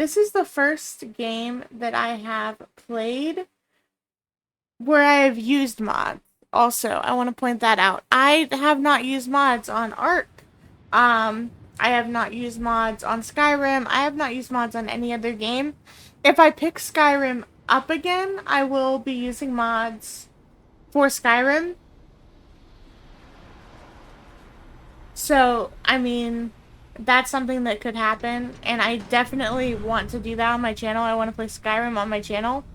This is the first game that I have played where I have used mods. Also, I want to point that out. I have not used mods on Ark. I have not used mods on Skyrim. I have not used mods on any other game. If I pick Skyrim up again, I will be using mods for Skyrim. So, I mean, that's something that could happen, and I definitely want to do that on my channel. I want to play Skyrim on my channel.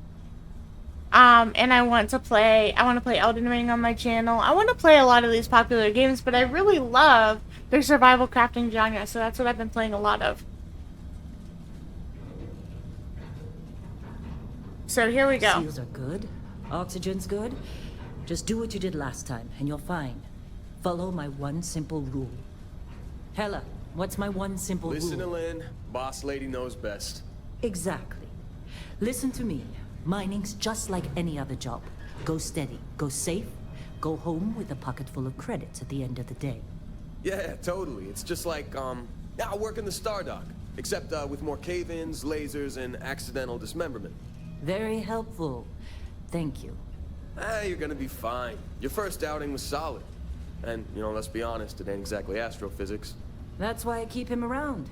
And I want to play Elden Ring on my channel. I want to play a lot of these popular games, but I really love their survival crafting genre, so that's what I've been playing a lot of. So here we go. Seals are good. Oxygen's good. Just do what you did last time, and you're fine. Follow my one simple rule. Hella, what's my one simple rule? Listen to Lynn. Boss lady knows best. Exactly. Listen to me. Mining's just like any other job. Go steady, go safe, go home with a pocket full of credits at the end of the day. Yeah, totally. It's just like, yeah, I work in the Stardock. Except, with more cave-ins, lasers, and accidental dismemberment. Very helpful. Thank you. Ah, you're gonna be fine. Your first outing was solid. And, you know, let's be honest, it ain't exactly astrophysics. That's why I keep him around.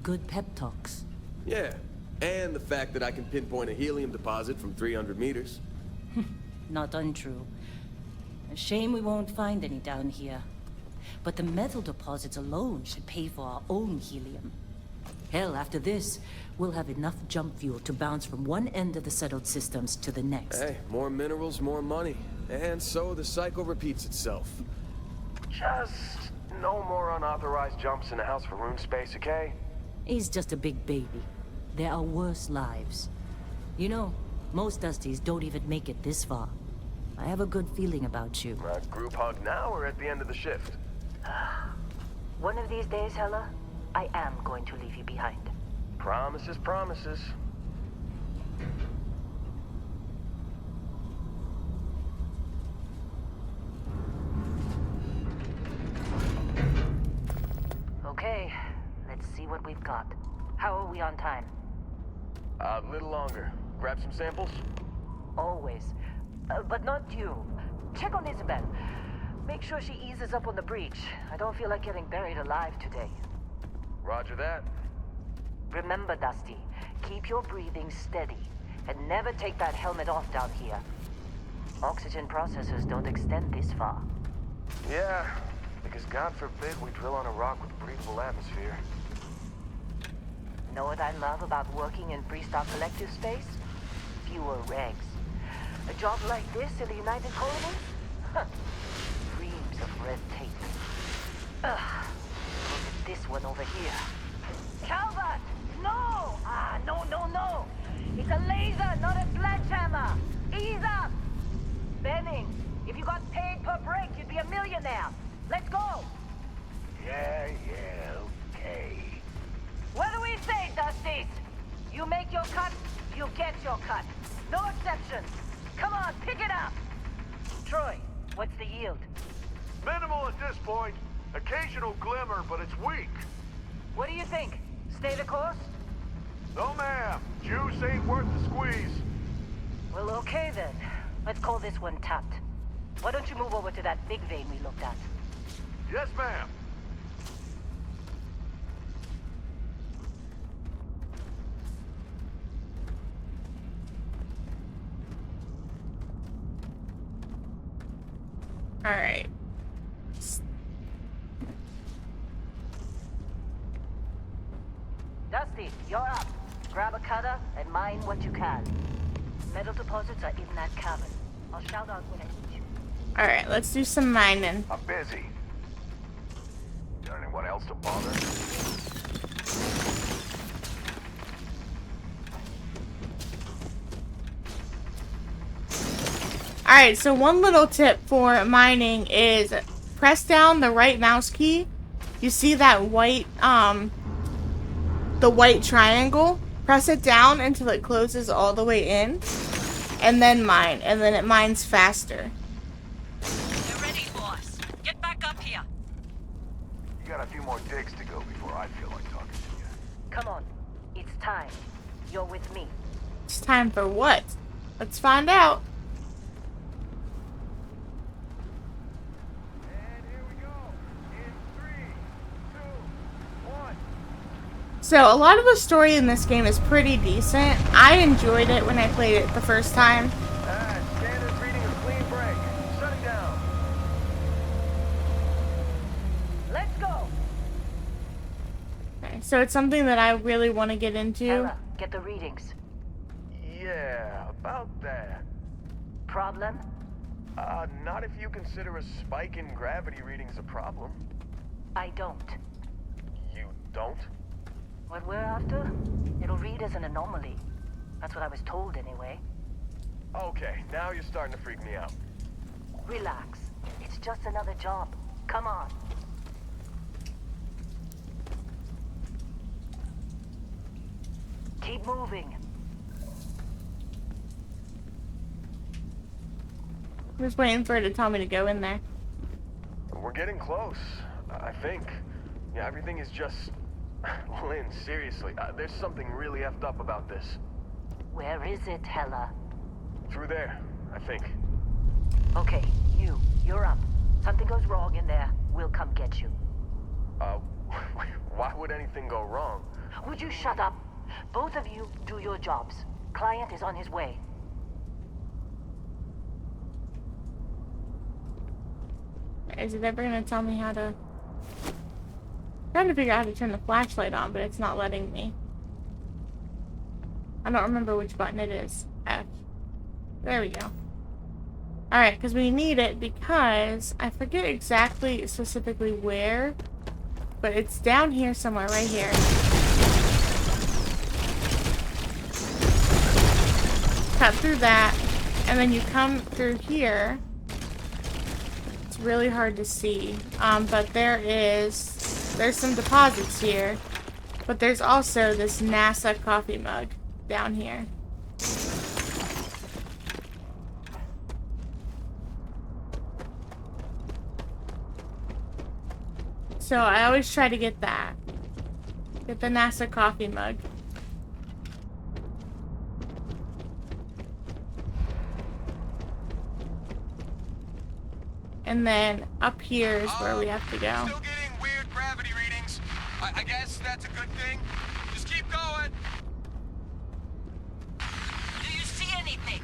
Good pep talks. Yeah, and the fact that I can pinpoint a helium deposit from 300 meters. Not untrue. A shame we won't find any down here. But the metal deposits alone should pay for our own helium. Hell, after this, we'll have enough jump fuel to bounce from one end of the settled systems to the next. Hey, more minerals, more money. And so the cycle repeats itself. Just no more unauthorized jumps in the house for room space, okay? He's just a big baby. There are worse lives. You know, most Dusties don't even make it this far. I have a good feeling about you. Group hug now or at the end of the shift? One of these days, Hella, I am going to leave you behind. Promises, promises. Okay, let's see what we've got. How are we on time? A little longer. Grab some samples? Always. But not you. Check on Isabel. Make sure she eases up on the breach. I don't feel like getting buried alive today. Roger that. Remember, Dusty, keep your breathing steady. And never take that helmet off down here. Oxygen processors don't extend this far. Yeah, because God forbid we drill on a rock with a breathable atmosphere. Know what I love about working in Freestar Collective space? Fewer regs. A job like this in the United Colonies? Huh. Dreams of red tape. Ugh. Look at this one over here. Calvert! No! No. It's a laser, not a sledgehammer. Ease up! Benning, if you got paid per break, you'd be a millionaire. Let's go! Yeah, okay. What do we say, Dusties? You make your cut, you get your cut. No exceptions. Come on, pick it up. Troy, what's the yield? Minimal at this point. Occasional glimmer, but it's weak. What do you think? Stay the course? No, ma'am. Juice ain't worth the squeeze. Well, okay then. Let's call this one tapped. Why don't you move over to that big vein we looked at? Yes, ma'am. All right. Dusty, you're up. Grab a cutter and mine what you can. Metal deposits are in that cabin. I'll shout out when I need you. All right, let's do some mining. I'm busy. Got anyone else to bother? All right, so one little tip for mining is press down the right mouse key. You see that white, the white triangle? Press it down until it closes all the way in, and then mine, and then it mines faster. You're ready, boss. Get back up here. You got a few more digs to go before I feel like talking to you. Come on. It's time. You're with me. It's time for what? Let's find out. And here we go. In 3, 2, 1. So, a lot of the story in this game is pretty decent. I enjoyed it when I played it the first time. Standard reading of clean break. Shutting down. Let's go. Okay, so it's something that I really want to get into. Ella, get the readings. Yeah, about that. Problem? Not if you consider a spike in gravity readings a problem. I don't. You don't? What we're after? It'll read as an anomaly. That's what I was told anyway. Okay, now you're starting to freak me out. Relax. It's just another job. Come on. Keep moving. I'm just waiting for her to tell me to go in there. We're getting close, I think. Yeah, everything is just... Lynn, seriously, there's something really effed up about this. Where is it, Hella? Through there, I think. Okay, you're up. Something goes wrong in there, we'll come get you. Why would anything go wrong? Would you shut up? Both of you do your jobs. Client is on his way. Is it ever gonna tell me how to... I'm trying to figure out how to turn the flashlight on, but it's not letting me. I don't remember which button it is. F. There we go. Alright, because we need it because I forget exactly specifically where, but it's down here somewhere, right here. Cut through that, and then you come through here. It's really hard to see, but there's some deposits here, but there's also this NASA coffee mug down here. So I always try to get that. Get the NASA coffee mug. And then up here is where we have to go. Still getting weird gravity readings. I guess that's a good thing. Just keep going. Do you see anything?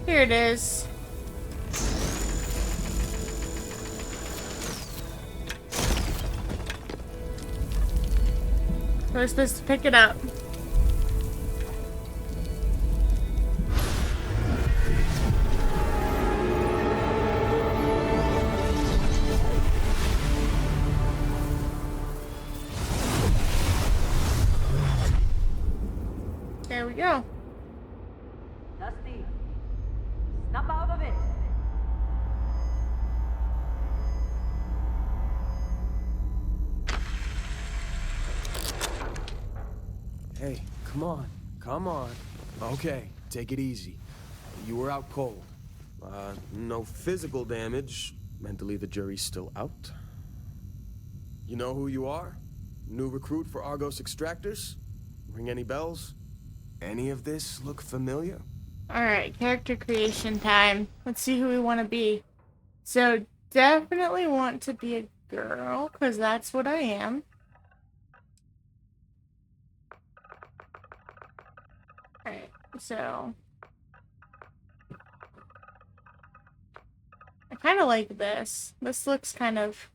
Here it is. We're supposed to pick it up. There we go. Dusty, snap out of it. Hey, come on. Come on. Okay, take it easy. You were out cold. No physical damage. Mentally, the jury's still out. You know who you are? New recruit for Argos Extractors? Ring any bells? Any of this look familiar? Alright, character creation time. Let's see who we want to be. So, definitely want to be a girl, because that's what I am. Alright, so... I kind of like this. This looks kind of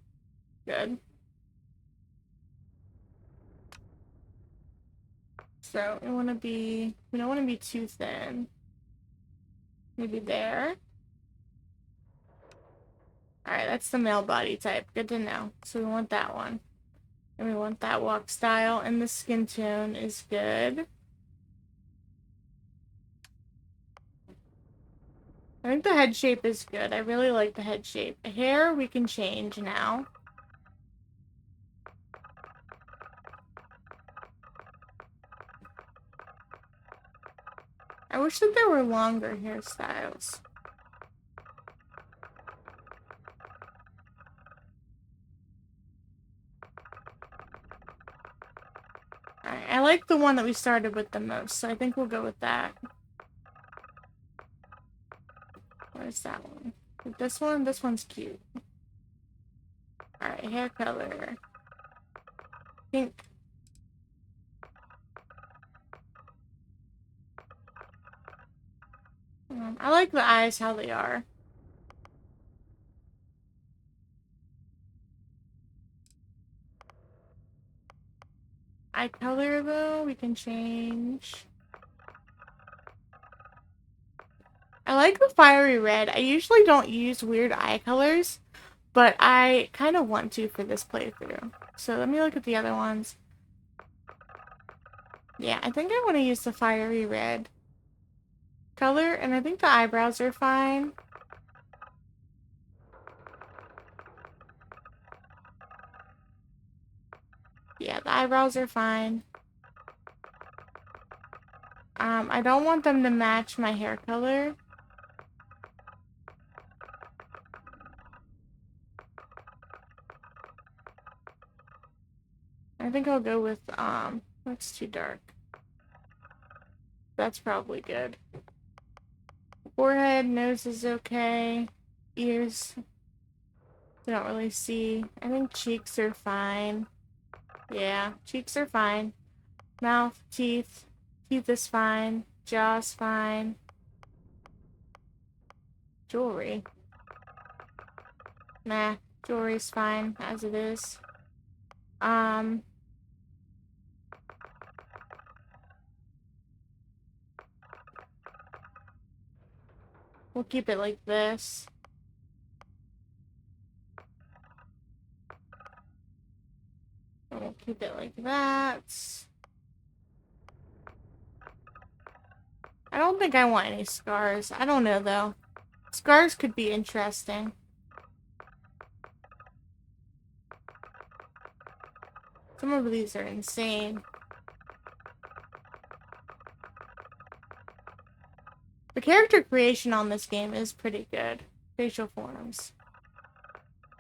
good. So, we don't want to be too thin. Maybe there. Alright, that's the male body type. Good to know. So we want that one. And we want that walk style. And the skin tone is good. I think the head shape is good. I really like the head shape. Hair, we can change now. I wish that there were longer hairstyles. Alright, I like the one that we started with the most, so I think we'll go with that. Where's that one? This one? This one's cute. Alright, hair color. Pink. I like the eyes, how they are. Eye color, though, we can change. I like the fiery red. I usually don't use weird eye colors, but I kind of want to for this playthrough. So let me look at the other ones. Yeah, I think I want to use the fiery red color, and I think the eyebrows are fine. Yeah, the eyebrows are fine. I don't want them to match my hair color. I think I'll go with, that's too dark. That's probably good. Forehead, nose is okay. Ears, I don't really see. I think cheeks are fine. Yeah, cheeks are fine. Mouth, teeth. Teeth is fine. Jaw's fine. Jewelry. Nah, jewelry's fine as it is. We'll keep it like this. And we'll keep it like that. I don't think I want any scars. I don't know, though. Scars could be interesting. Some of these are insane. The character creation on this game is pretty good. Facial forms.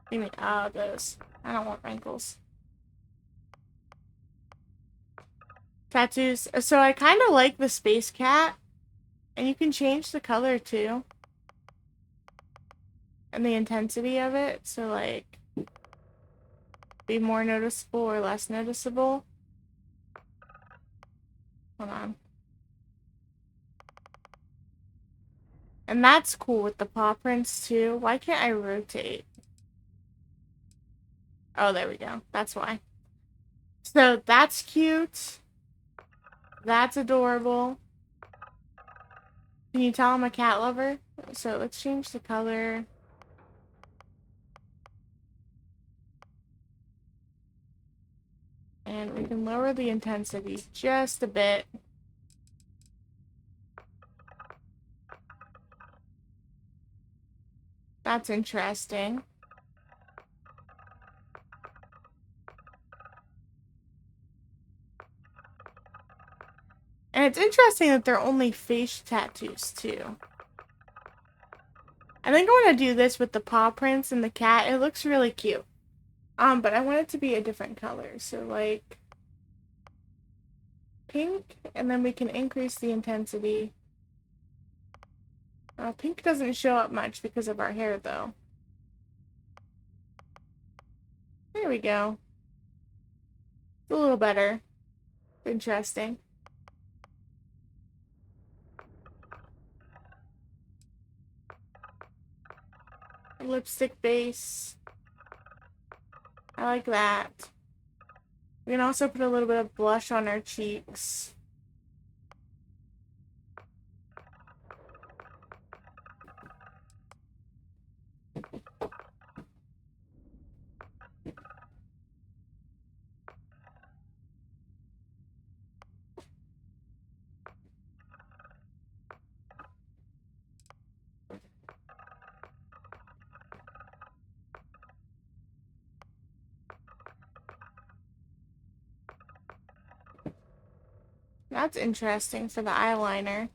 You mean, those. I don't want wrinkles. Tattoos. So I kind of like the space cat. And you can change the color, too. And the intensity of it. So, like, be more noticeable or less noticeable. Hold on. And that's cool with the paw prints, too. Why can't I rotate? Oh, there we go. That's why. So, that's cute. That's adorable. Can you tell I'm a cat lover? So, let's change the color. And we can lower the intensity just a bit. That's interesting. And it's interesting that they're only face tattoos, too. I think I want to do this with the paw prints and the cat. It looks really cute. But I want it to be a different color. So, like, pink, and then we can increase the intensity. Pink doesn't show up much because of our hair, though. There we go. It's a little better. Interesting. Lipstick base. I like that. We can also put a little bit of blush on our cheeks. That's interesting for the eyeliner.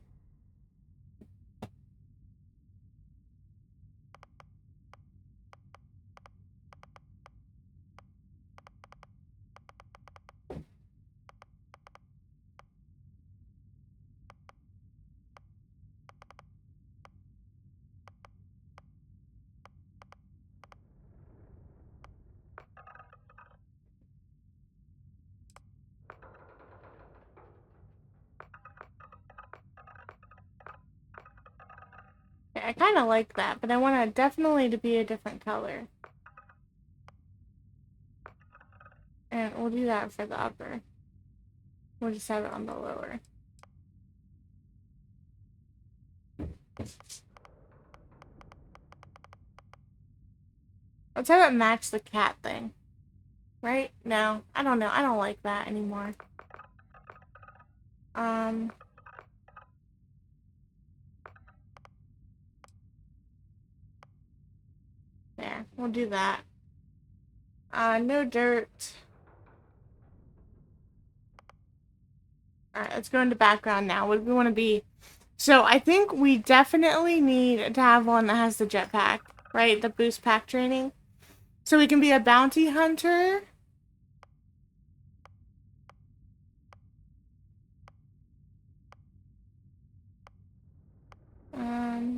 Alright, I kind of like that, but I want it definitely to be a different color. And we'll do that for the upper. We'll just have it on the lower. Let's have it match the cat thing. Right? No, I don't know. I don't like that anymore. There. We'll do that. No dirt. Alright, let's go into background now. What do we want to be? So, I think we definitely need to have one that has the jetpack, right? The boost pack training. So we can be a bounty hunter.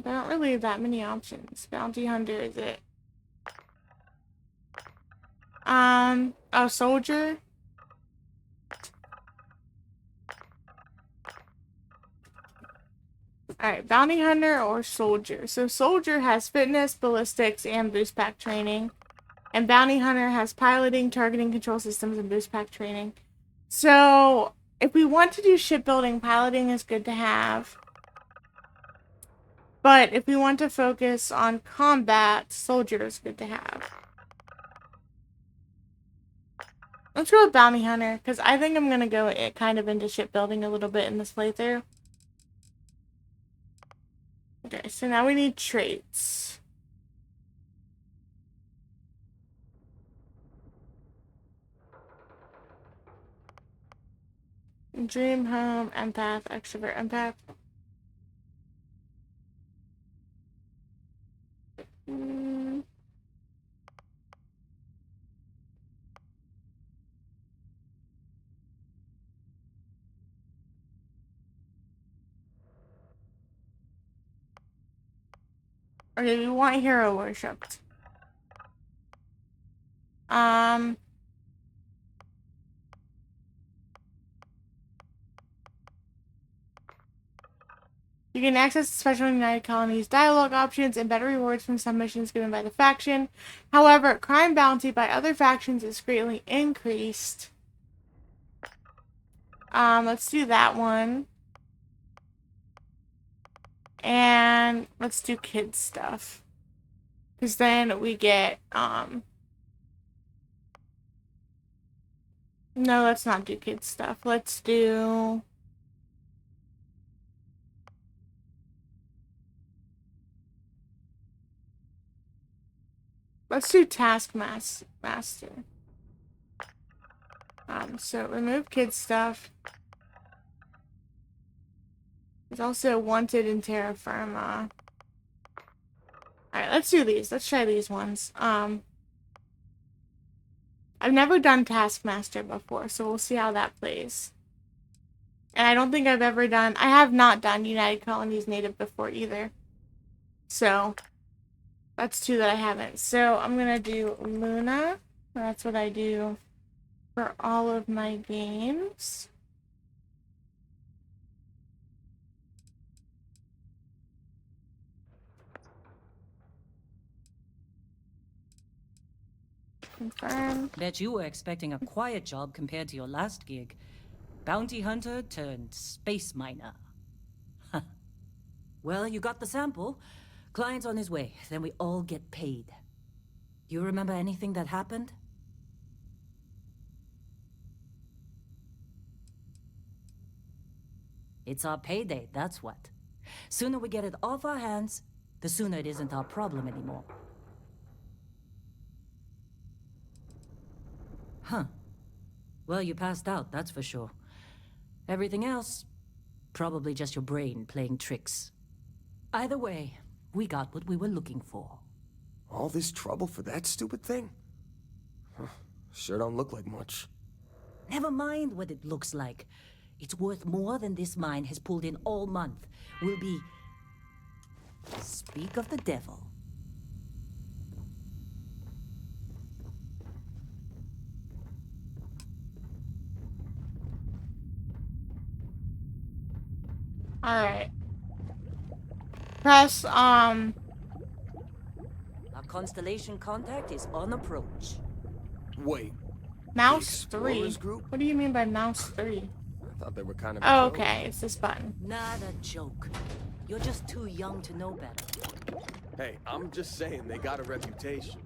There aren't really that many options. Bounty hunter is it. A soldier. Alright, bounty hunter or soldier. So soldier has fitness, ballistics, and boost pack training. And bounty hunter has piloting, targeting control systems, and boost pack training. So if we want to do shipbuilding, piloting is good to have. But if we want to focus on combat, soldier is good to have. Let's go with bounty hunter, because I think I'm going to go kind of into shipbuilding a little bit in this playthrough. Okay, so now we need traits. Dream, home, empath, extrovert, empath. Okay, we want hero worshipped. You can access the special United Colonies dialogue options and better rewards from some missions given by the faction. However, crime bounty by other factions is greatly increased. Let's do that one. And let's do kids stuff. Because then we get, no, let's not do kids stuff. Let's do... Let's do Taskmaster. So remove kids stuff. There's also wanted in terra firma. Alright, let's do these. Let's try these ones. I've never done Taskmaster before, so we'll see how that plays. And I don't think I've ever done... I have not done United Colonies Native before either. So, that's two that I haven't. So, I'm gonna do Luna. That's what I do for all of my games. Confirm. Bet you were expecting a quiet job compared to your last gig. Bounty hunter turned space miner. Huh. Well, you got the sample. Client's on his way, then we all get paid. You remember anything that happened? It's our payday, that's what. Sooner we get it off our hands, the sooner it isn't our problem anymore. Huh. Well, you passed out, that's for sure. Everything else, probably just your brain playing tricks. Either way, we got what we were looking for. All this trouble for that stupid thing? Huh, sure don't look like much. Never mind what it looks like. It's worth more than this mine has pulled in all month. We'll be... Speak of the devil. Alright. press Our constellation contact is on approach. Wait, the mouse 3. Explorers group? What do you mean by mouse 3? I thought they were kind of a Oh, joke. okay, it's this button. Not a joke. You're just too young to know better. Hey, I'm just saying they got a reputation.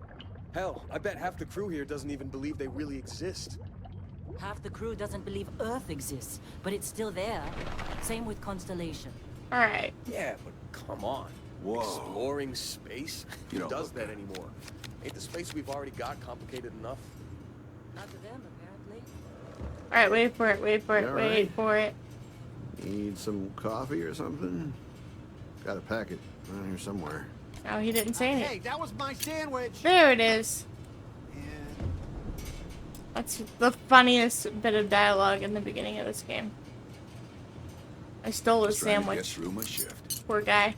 Hell, I bet half the crew here doesn't even believe they really exist. Half the crew doesn't believe Earth exists, but it's still there. Same with Constellation. Alright. Yeah, but come on. Whoa. Exploring space? You Who don't does look that good. anymore? Ain't the space we've already got complicated enough? Not to them, apparently. Alright, wait for it, wait for it, You wait alright? for it. Need some coffee or something? Got a packet around here somewhere. Oh, he didn't say anything. Hey, that was my sandwich. There it is. And That's the funniest bit of dialogue in the beginning of this game. I stole his Just trying to get sandwich. through my shift. Poor guy.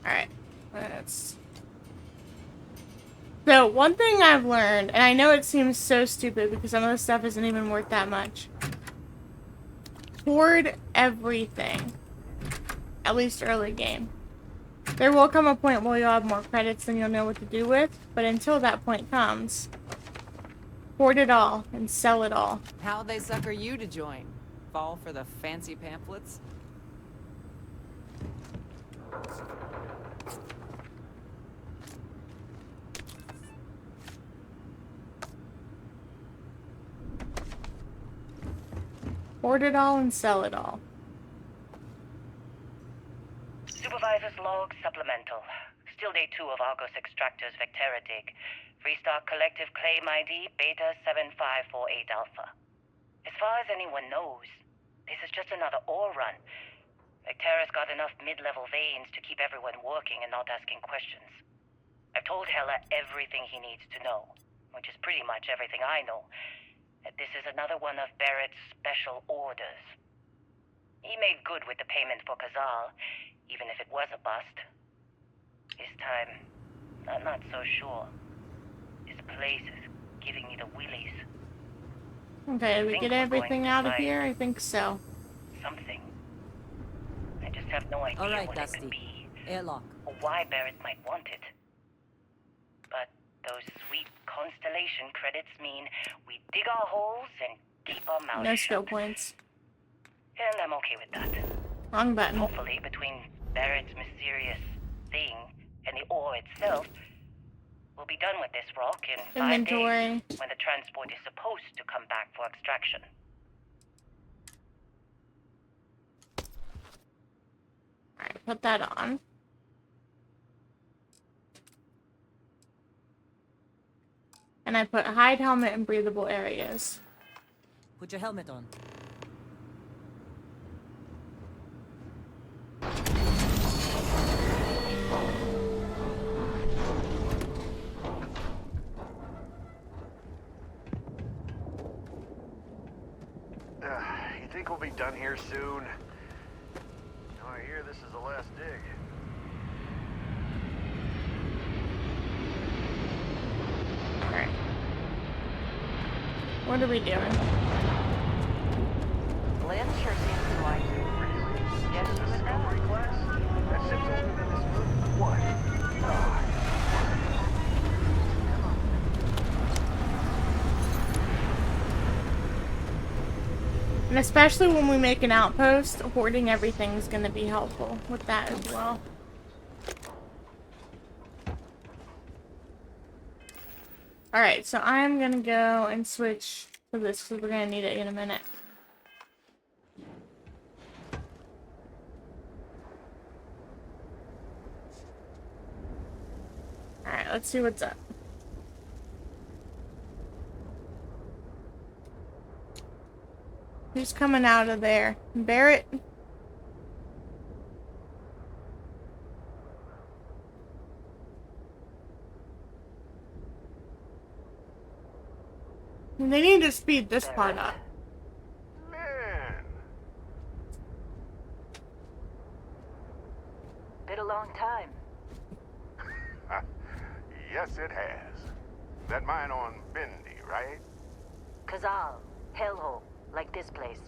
Alright. Let's... So, one thing I've learned, and I know it seems so stupid because some of this stuff isn't even worth that much. Hoard everything. At least early game. There will come a point where you'll have more credits than you'll know what to do with, but until that point comes, hoard it all and sell it all. How'd they sucker you to join? Fall for the fancy pamphlets? Hoard it all and sell it all. Supervisor's log supplemental. Still day 2 of Argos Extractor's Vectera dig. Freestock Collective Claim ID Beta 7548 Alpha. As far as anyone knows, this is just another ore run. Vectera's got enough mid-level veins to keep everyone working and not asking questions. I've told Hella everything he needs to know, which is pretty much everything I know. That this is another one of Barrett's special orders. He made good with the payment for Kazal, even if it was a bust. This time, I'm not so sure. This place is giving me the willies. Okay, did we Think get we're everything going to out of find here? I think so. Something. I just have no idea All right, what it Dusty. could be, Airlock. or why Barrett might want it. But those sweet constellation credits mean we dig our holes and keep our mouths No shut. skill points. And I'm okay with that. Wrong button. Hopefully, between Barrett's mysterious thing and the ore itself, we'll be done with this rock in 5 Inventory. days, when the transport is supposed to come back for extraction. Alright, put that on. And I put hide helmet in breathable areas. Put your helmet on. You think we'll be done here soon? I hear this is the last dig. Alright. What are we doing? Glenn sure seems to like you. Really? Yes, This you would discovery know. class? That ship's older than this movie? What? Ah, And especially when we make an outpost, hoarding everything is going to be helpful with that as well. Alright, so I'm going to go and switch to this because we're going to need it in a minute. Alright, let's see what's up. Who's coming out of there? Barrett? They need to speed this part up. man. Been a long time. Yes, it has. That mine on Bendy, right? Kazal, hellhole, like this place.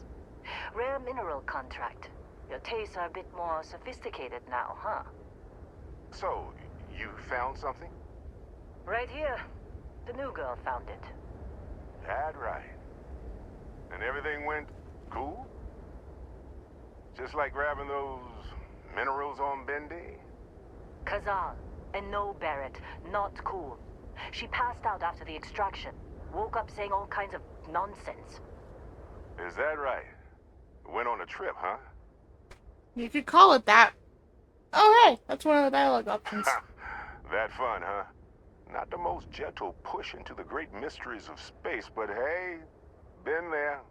Rare mineral contract. Your tastes are a bit more sophisticated now, huh? So, you found something? Right here. The new girl found it. That right. And everything went cool? Just like grabbing those minerals on Bendy? Kazal. And no, Barrett. Not cool. She passed out after the extraction. Woke up saying all kinds of nonsense. Is that right? Went on a trip, huh? You could call it that. Oh, hey, that's one of the dialogue options. That fun, huh? Not the most gentle push into the great mysteries of space, but hey, been there.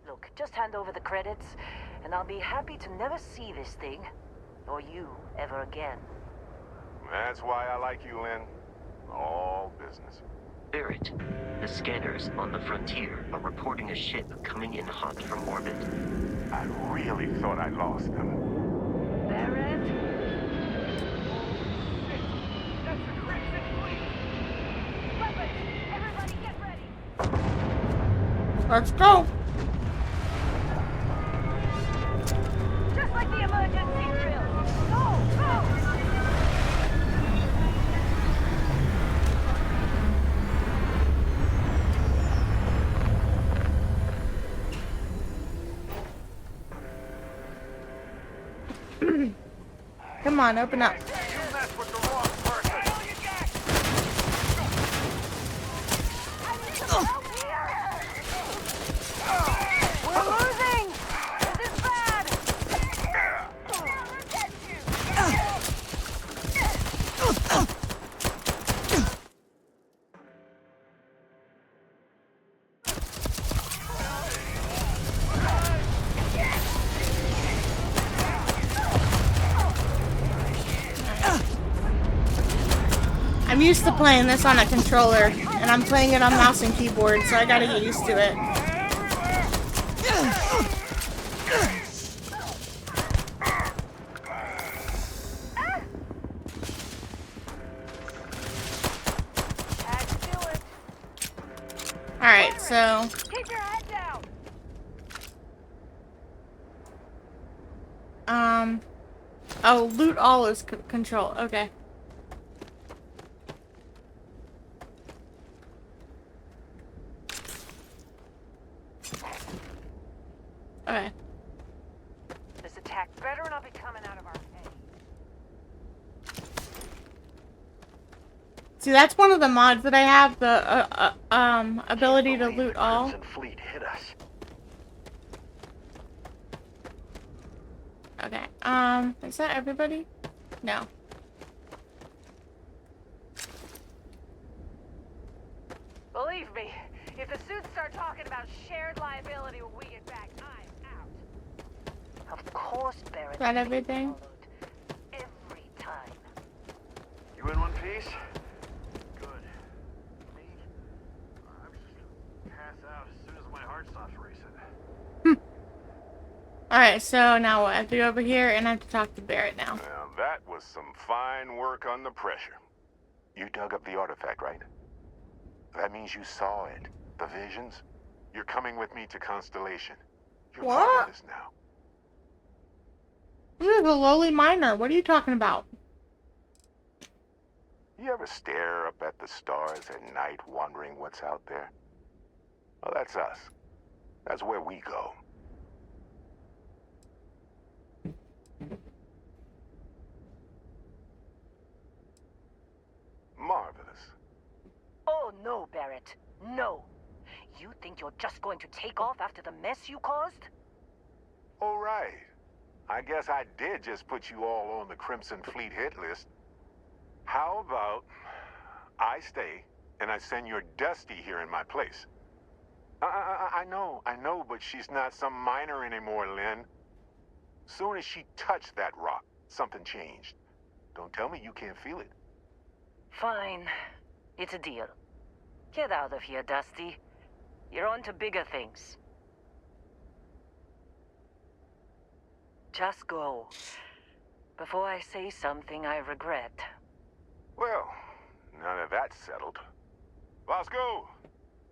Look, just hand over the credits, and I'll be happy to never see this thing, or you, ever again. That's why I like you, Lynn. All business. Barrett, the scanners on the frontier are reporting a ship coming in hot from orbit. I really thought I lost them. Barrett? That's the Crimson Fleet! Weapons! Everybody get ready! Let's go. Just like the emergency drill! Go! Go! Come on, open up. You messed with the wrong person! We're losing! This is bad! I'm used to playing this on a controller, and I'm playing it on mouse and keyboard, so I gotta get used to it. Alright, so... Keep your head down! Oh, loot all is control. Okay. Okay. This attack better not be coming out of our head. See, that's one of the mods that I have, the, ability to loot all. Crimson Fleet hit us. Okay, is that everybody? No. Believe me, if the suits start talking about shared liability when we get back, I'm out. Of course, Barrett. Is that everything? Every time. You in one piece? Good. Me? I'm just gonna pass out as soon as my heart stops racing. Alright, so now what? I have to go over here and I have to talk to Barrett now. Now, that was some fine work under pressure. You dug up the artifact, right? That means you saw it. The visions? You're coming with me to Constellation. You're part What? of this now. This is a lowly miner. What are you talking about? You ever stare up at the stars at night wondering what's out there? Well, that's us. That's where we go. Marvelous. Oh, no, Barrett. No. You think you're just going to take off after the mess you caused? All right. I guess I did just put you all on the Crimson Fleet hit list. How about I stay and I send your Dusty here in my place? I know, but she's not some miner anymore, Lynn. Soon as she touched that rock, something changed. Don't tell me you can't feel it. Fine. It's a deal. Get out of here, Dusty. You're on to bigger things. Just go. Before I say something I regret. Well, none of that's settled. Bosco,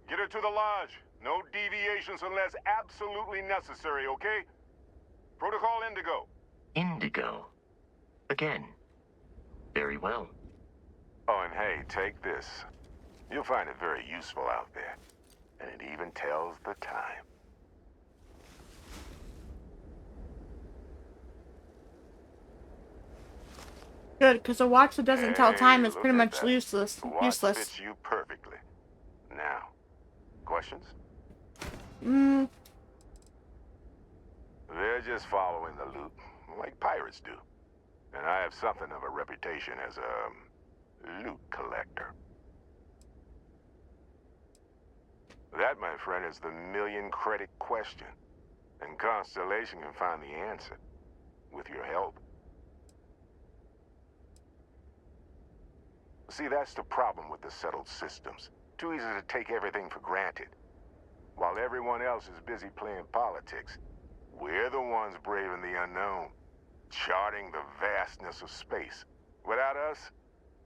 get her to the lodge. No deviations unless absolutely necessary, okay? Protocol Indigo. Indigo. Again. Very well. Oh, and hey, take this. You'll find it very useful out there. And it even tells the time. Good, because a watch that doesn't tell time is Hey, pretty look at much that. useless. The watch fits you perfectly. Now, questions? Mm, They're just following the loot, like pirates do. And I have something of a reputation as a loot collector. That, my friend, is the million-credit question. And Constellation can find the answer, with your help. See, that's the problem with the settled systems. Too easy to take everything for granted. While everyone else is busy playing politics, we're the ones braving the unknown, charting the vastness of space. Without us,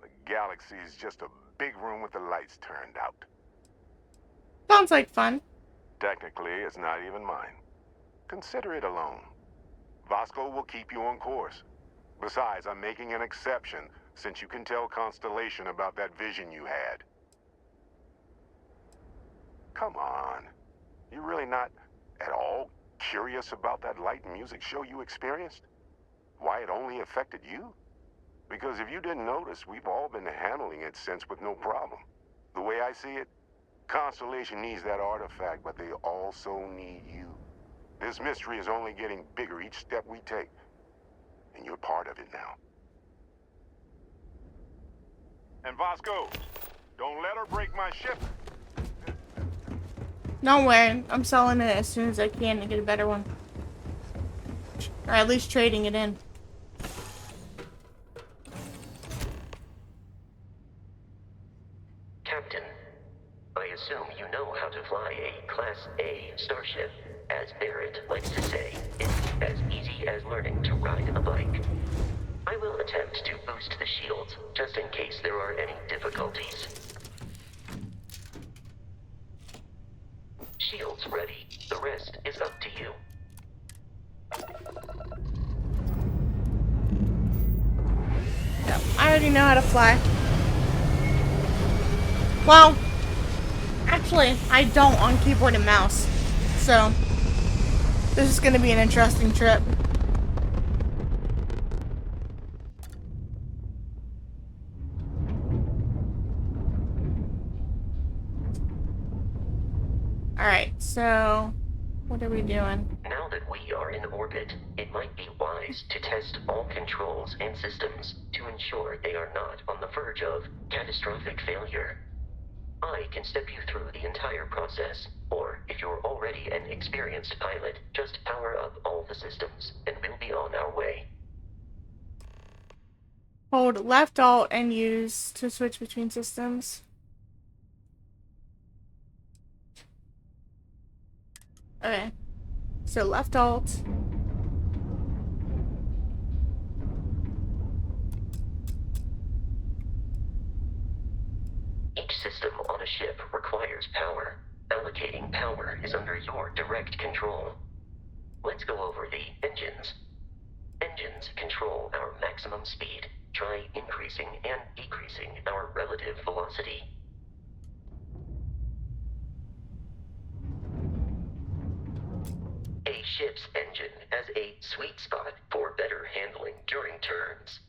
the galaxy is just a big room with the lights turned out. sounds like fun. Technically, it's not even mine. Consider it alone. Vasco will keep you on course. Besides, I'm making an exception since you can tell Constellation about that vision you had. Come on. You really not at all curious about that light and music show you experienced? Why it only affected you? Because if you didn't notice, we've all been handling it since with no problem. The way I see it, Constellation needs that artifact, but they also need you. This mystery is only getting bigger each step we take. And you're part of it now. And Vasco, don't let her break my ship. Don't worry, I'm selling it as soon as I can to get a better one. Or at least trading it in. Captain, I assume you know how to fly a Class A starship. As Barrett likes to say, it's as easy as learning to ride a bike. I will attempt to boost the shields, just in case there are any difficulties. Shields ready. The rest is up to you. Yep, I already know how to fly. Well, actually, I don't on keyboard and mouse. So, this is going to be an interesting trip. Alright, so what are we doing? Now that we are in orbit, it might be wise to test all controls and systems to ensure they are not on the verge of catastrophic failure. I can step you through the entire process, or if you're already an experienced pilot, just power up all the systems, and we'll be on our way. Hold left alt and use to switch between systems. Okay. So left alt. Each system on a ship requires power. Allocating power is under your direct control. Let's go over the engines. Engines control our maximum speed. Try increasing and decreasing our relative velocity. A ship's engine has a sweet spot for better handling during turns.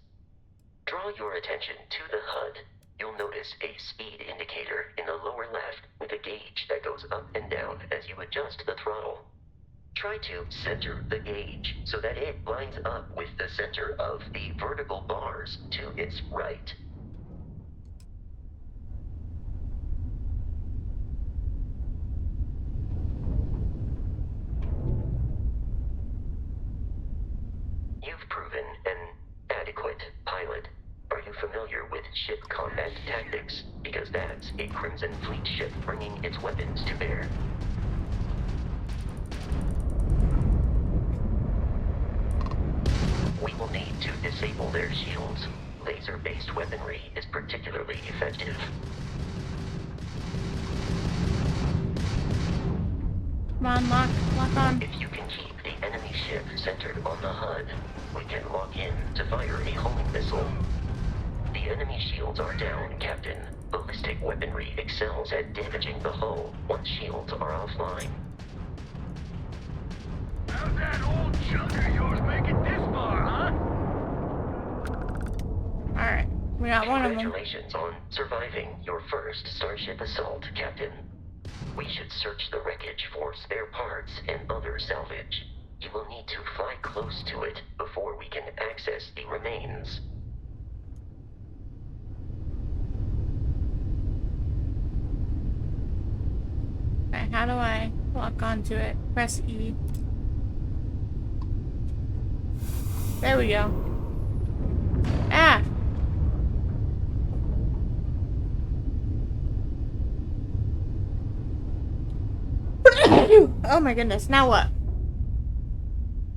Draw your attention to the HUD. You'll notice a speed indicator in the lower left with a gauge that goes up and down as you adjust the throttle. Try to center the gauge so that it lines up with the center of the vertical bars to its right. You've proven an adequate pilot. Are you familiar with ship combat tactics? Because that's a Crimson Fleet ship bringing its weapons to bear. We will need to disable their shields. Laser-based weaponry is particularly effective. Come on, lock on. If you can keep the enemy ship centered on the HUD, we can lock in to fire a homing missile. The enemy shields are down, Captain. Ballistic weaponry excels at damaging the hull once shields are offline. How's that old chunk of yours make it this far, huh? Alright, we got one of them. Congratulations on surviving your first Starship assault, Captain. We should search the wreckage for spare parts and other salvage. You will need to fly close to it before we can access the remains. Okay, how do I lock onto it? Press E. There we go. Ah! Oh my goodness, now what?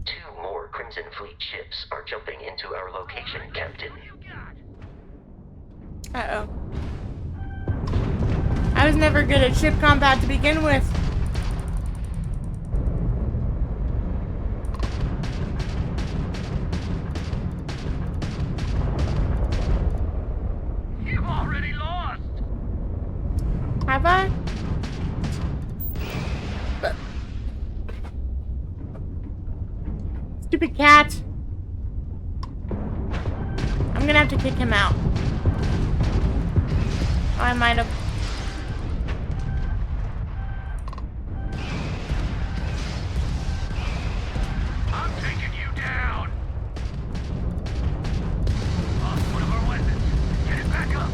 2 more Crimson Fleet ships are jumping into our location, Captain. Uh-oh. I was never good at ship combat to begin with. You've already lost! Have I? Stupid cat. I'm gonna have to kick him out. Oh, I might have. I'm taking you down! Lost one of our weapons. Get it back up!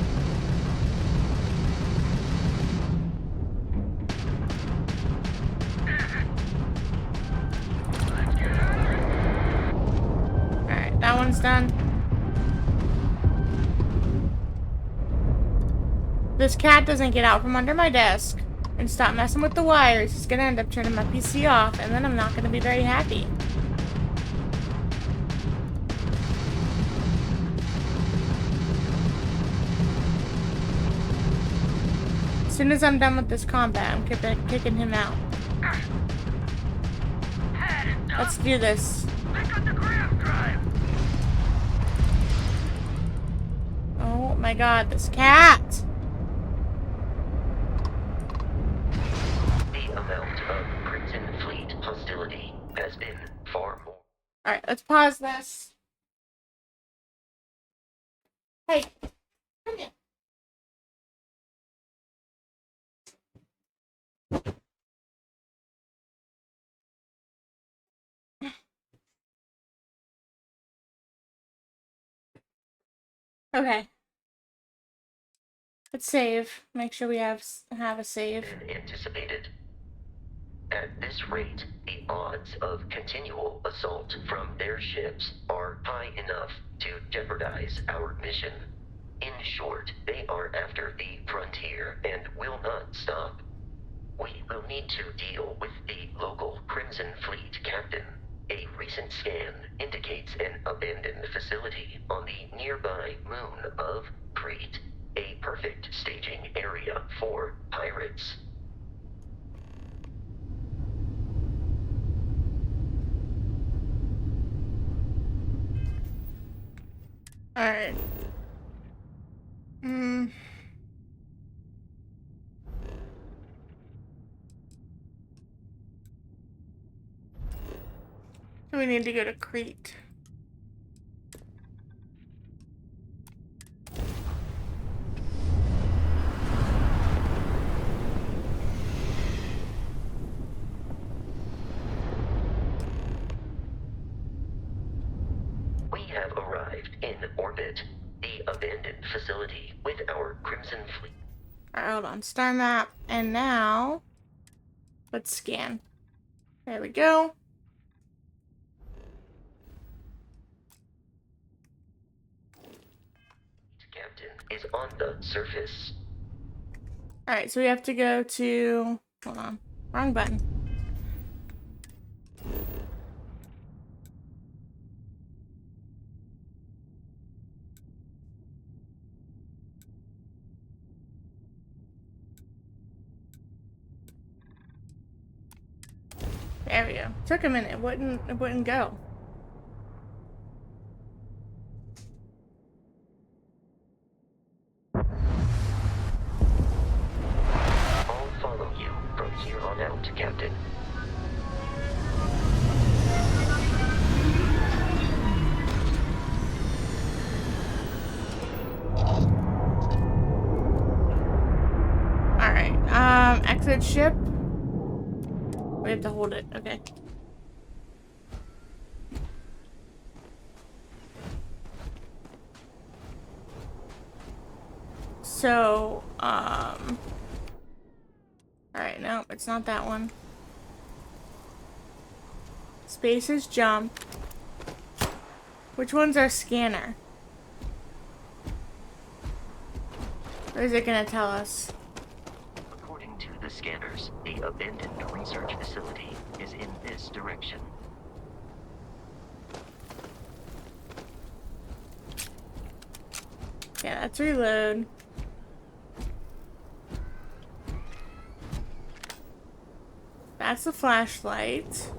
Let's get out of here! Alright, that one's done. This cat doesn't get out from under my desk and stop messing with the wires. He's gonna end up turning my PC off, and then I'm not gonna be very happy. As soon as I'm done with this combat, I'm kicking him out. Had it done. Let's do this. Pick up the gram drive! Oh my god, this cat! The amount of Crimson Fleet hostility has been far more. Alright, let's pause this. Hey, come here. Okay. Let's save. Make sure we have a save. Than anticipated. At this rate, the odds of continual assault from their ships are high enough to jeopardize our mission. In short, they are after the frontier and will not stop. We will need to deal with the local Crimson Fleet captain. A recent scan indicates an abandoned facility on the nearby moon of Crete, a perfect staging area for pirates. Alright. We need to go to Crete. We have arrived in orbit, the abandoned facility with our Crimson Fleet. Alright, hold on. Star map. And now, let's scan. There we go. Captain is on the surface. Alright, so we have to go to... Hold on. Wrong button. There we go. Took a minute. It wouldn't go. I'll follow you from here on out, Captain. Alright, exit ship. We have to hold it, okay. So, alright, no, it's not that one. Space is jump. Which one's our scanner? Or is it gonna tell us? According to the scanners, the abandoned research facility is in this direction. Yeah, let's reload. That's the flashlight.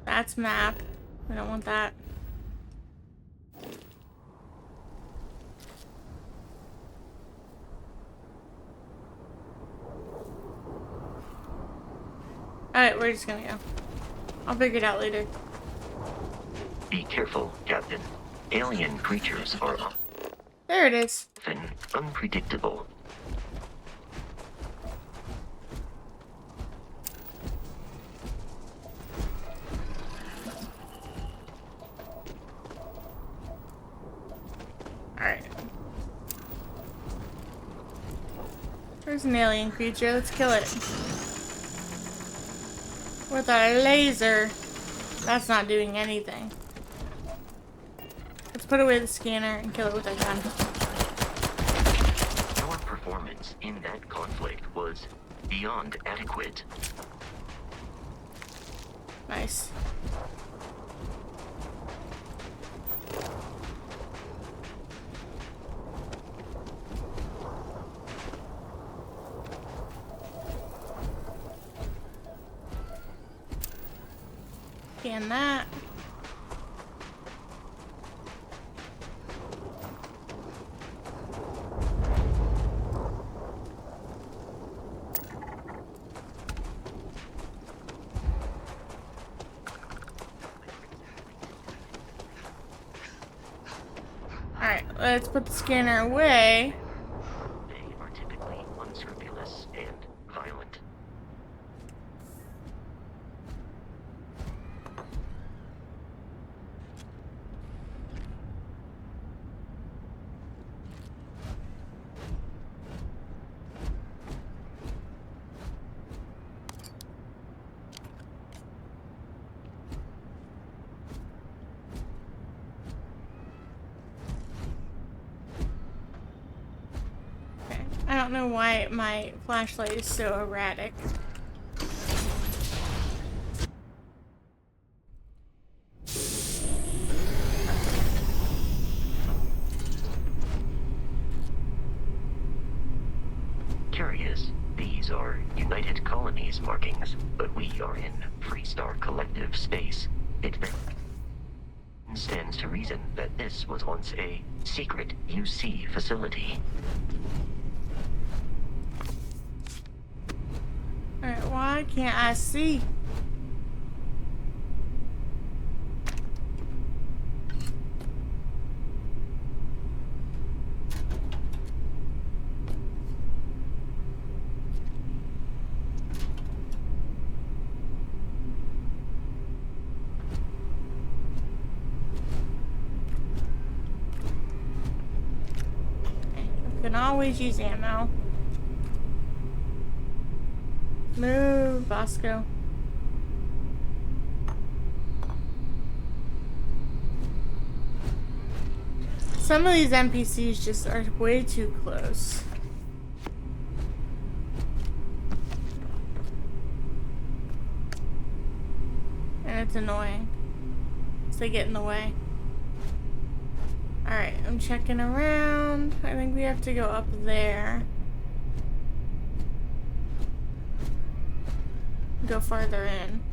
That's map. We don't want that. Alright, we're just gonna go. I'll figure it out later. Be careful, Captain. Alien creatures are There it is. often unpredictable. Alright. There's an alien creature. Let's kill it. With our laser. That's not doing anything. Let's put away the scanner and kill it with our gun. Your performance in that conflict was beyond adequate. Nice. Scan that. Alright, let's put the scanner away. They are typically unscrupulous and violent. Okay. I don't know why my flashlight is so erratic. Curious. These are United Colonies markings, but we are in Freestar Collective space. It stands to reason that this was once a secret UC facility. Alright, why can't I see? Can always use ammo. Move, Bosco. Some of these NPCs just are way too close. And it's annoying. So they get in the way. Alright, I'm checking around. I think we have to go up there. Go farther in.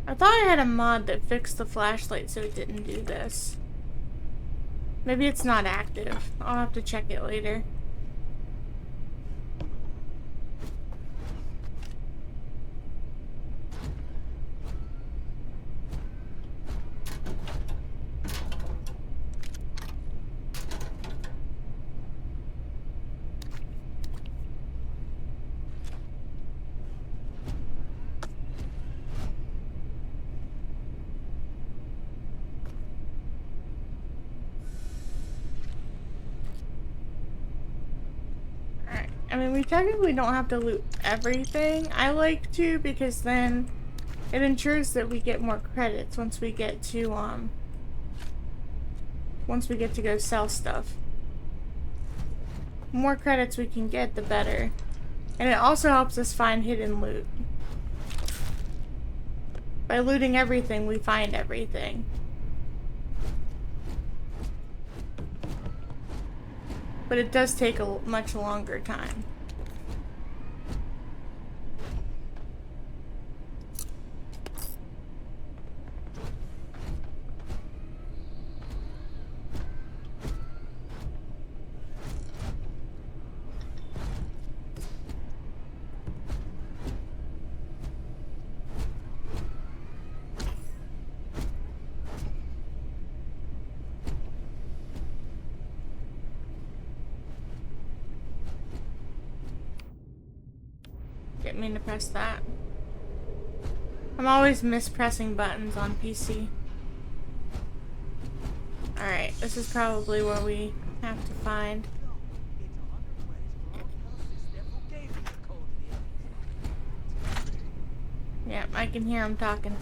I thought I had a mod that fixed the flashlight so it didn't do this. Maybe it's not active. I'll have to check it later. I mean, we technically don't have to loot everything. I like to because then it ensures that we get more credits once we get to go sell stuff. The more credits we can get, the better. And it also helps us find hidden loot. By looting everything, we find everything. But it does take a much longer time. Didn't mean to press that. I'm always mispressing buttons on PC. Alright, this is probably where we have to find. Yep, I can hear him talking.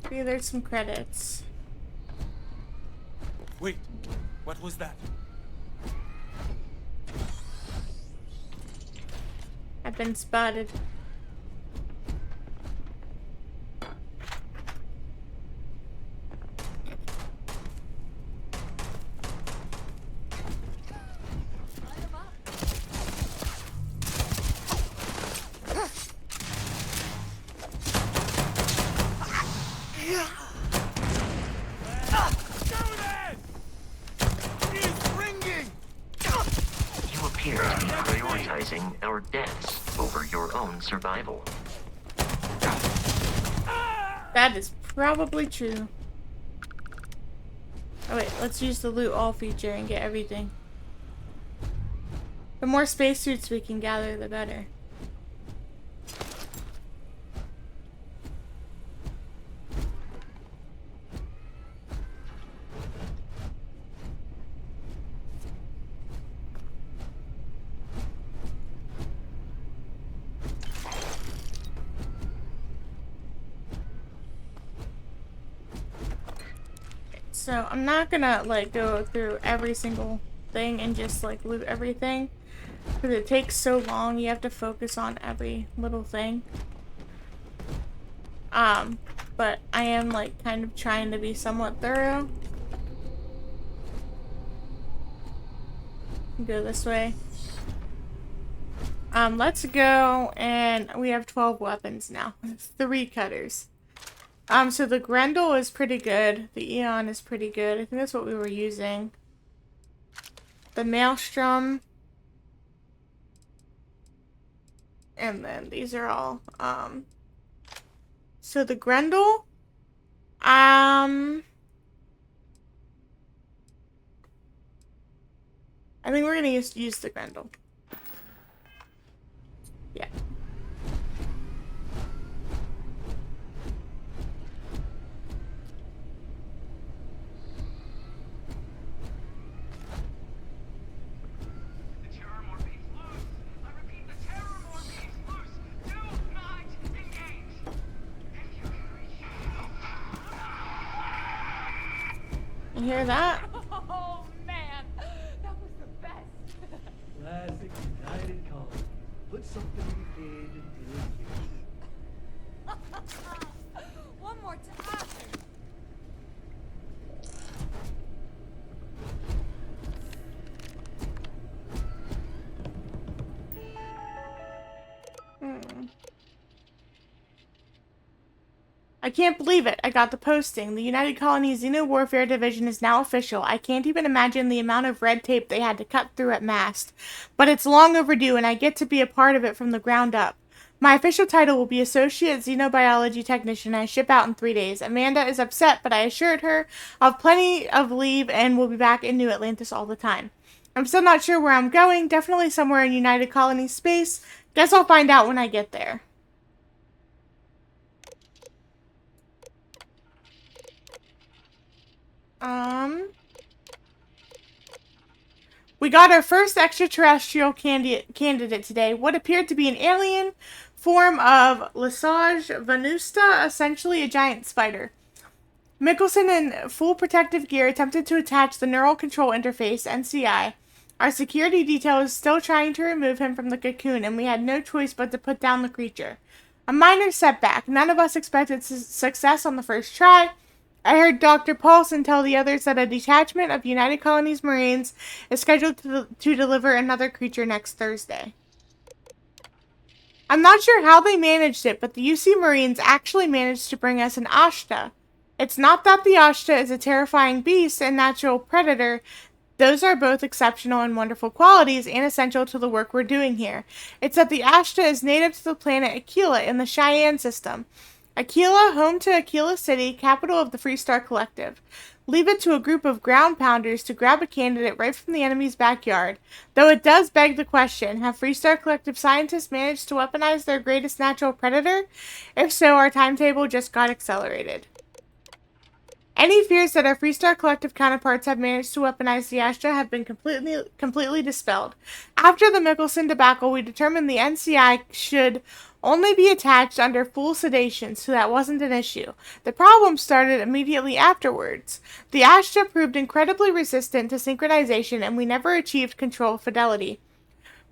See, there's some credits. Wait, what was that? I've been spotted. Our deaths over your own survival. That is probably true. Oh wait, let's use the loot all feature and get everything. The more spacesuits we can gather, the better. So I'm not gonna like go through every single thing and just like loot everything because it takes so long. You have to focus on every little thing. But I am like kind of trying to be somewhat thorough. Go this way. Let's go, and we have 12 weapons now. 3 cutters. So the Grendel is pretty good. The Eon is pretty good. I think that's what we were using. The Maelstrom. And then these are all, so the Grendel, I I think we're gonna use the Grendel. Yeah. You hear that? Oh man, that was the best. Classic United Colony. Put something in One more time. I can't believe it. I got the posting. The United Colony Xeno Warfare Division is now official. I can't even imagine the amount of red tape they had to cut through at MAST. But it's long overdue, and I get to be a part of it from the ground up. My official title will be Associate Xenobiology Technician. I ship out in 3 days. Amanda is upset, but I assured her I'll have plenty of leave and will be back in New Atlantis all the time. I'm still not sure where I'm going. Definitely somewhere in United Colony space. Guess I'll find out when I get there. We got our first extraterrestrial candidate today, what appeared to be an alien form of Lesage venusta, essentially a giant spider. Mickelson, in full protective gear, attempted to attach the Neural Control Interface, NCI. Our security detail is still trying to remove him from the cocoon, and we had no choice but to put down the creature. A minor setback. None of us expected success on the first try. I heard Dr. Paulson tell the others that a detachment of United Colonies Marines is scheduled to deliver another creature next Thursday. I'm not sure how they managed it, but the UC Marines actually managed to bring us an Ashta. It's not that the Ashta is a terrifying beast and natural predator. Those are both exceptional and wonderful qualities and essential to the work we're doing here. It's that the Ashta is native to the planet Aquila in the Cheyenne system. Aquila, home to Aquila City, capital of the Freestar Collective. Leave it to a group of ground pounders to grab a candidate right from the enemy's backyard. Though it does beg the question, have Freestar Collective scientists managed to weaponize their greatest natural predator? If so, our timetable just got accelerated. Any fears that our Freestar Collective counterparts have managed to weaponize the Astra have been completely dispelled. After the Mickelson debacle, we determined the NCI should only be attached under full sedation, so that wasn't an issue. The problem started immediately afterwards. The Astra proved incredibly resistant to synchronization, and we never achieved control fidelity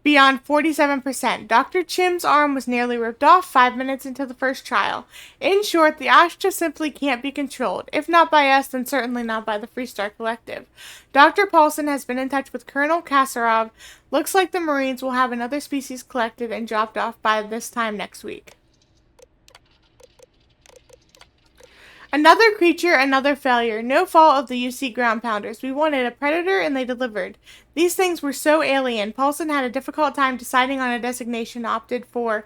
beyond 47%. Dr. Chim's arm was nearly ripped off 5 minutes into the first trial. In short, the Astra simply can't be controlled. If not by us, then certainly not by the Freestar Collective. Dr. Paulson has been in touch with Colonel Kasarov. Looks like the Marines will have another species collected and dropped off by this time next week. Another creature, another failure. No fault of the UC ground pounders. We wanted a predator and they delivered. These things were so alien. Paulson had a difficult time deciding on a designation, opted for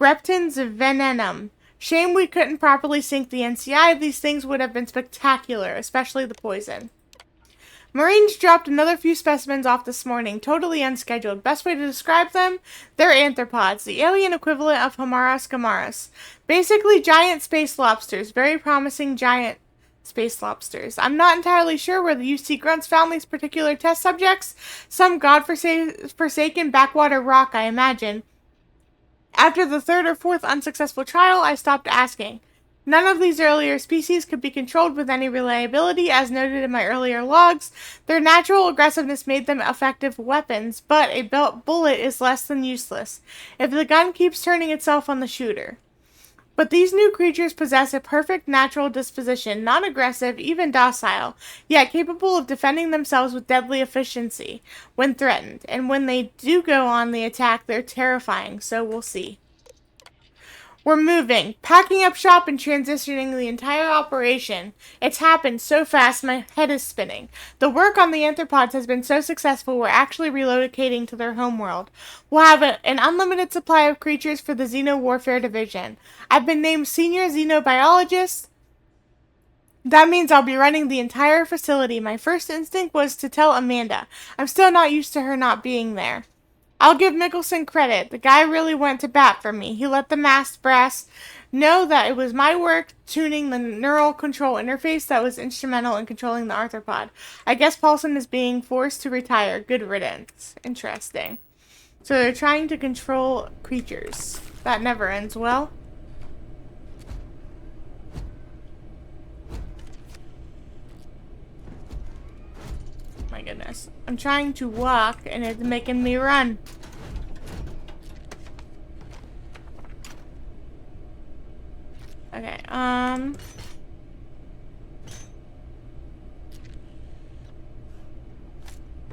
Reptins venenum. Shame we couldn't properly sync the NCI. These things would have been spectacular, especially the poison. Marines dropped another few specimens off this morning, totally unscheduled. Best way to describe them? They're anthropods, the alien equivalent of Homaras gamaras. Basically giant space lobsters, very promising giant space lobsters. I'm not entirely sure where the UC grunts found these particular test subjects. Some godforsaken backwater rock, I imagine. After the third or fourth unsuccessful trial, I stopped asking. None of these earlier species could be controlled with any reliability, as noted in my earlier logs. Their natural aggressiveness made them effective weapons, but a bullet is less than useless if the gun keeps turning itself on the shooter. But these new creatures possess a perfect natural disposition, non-aggressive, even docile, yet capable of defending themselves with deadly efficiency when threatened. And when they do go on the attack, they're terrifying, so we'll see. We're moving, packing up shop and transitioning the entire operation. It's happened so fast my head is spinning. The work on the anthropods has been so successful we're actually relocating to their homeworld. We'll have an unlimited supply of creatures for the Xeno Warfare Division. I've been named Senior Xenobiologist. That means I'll be running the entire facility. My first instinct was to tell Amanda. I'm still not used to her not being there. I'll give Mickelson credit. The guy really went to bat for me. He let the masked brass know that it was my work tuning the neural control interface that was instrumental in controlling the arthropod. I guess Paulson is being forced to retire. Good riddance. Interesting. So they're trying to control creatures. That never ends well. My goodness. I'm trying to walk and it's making me run. Okay,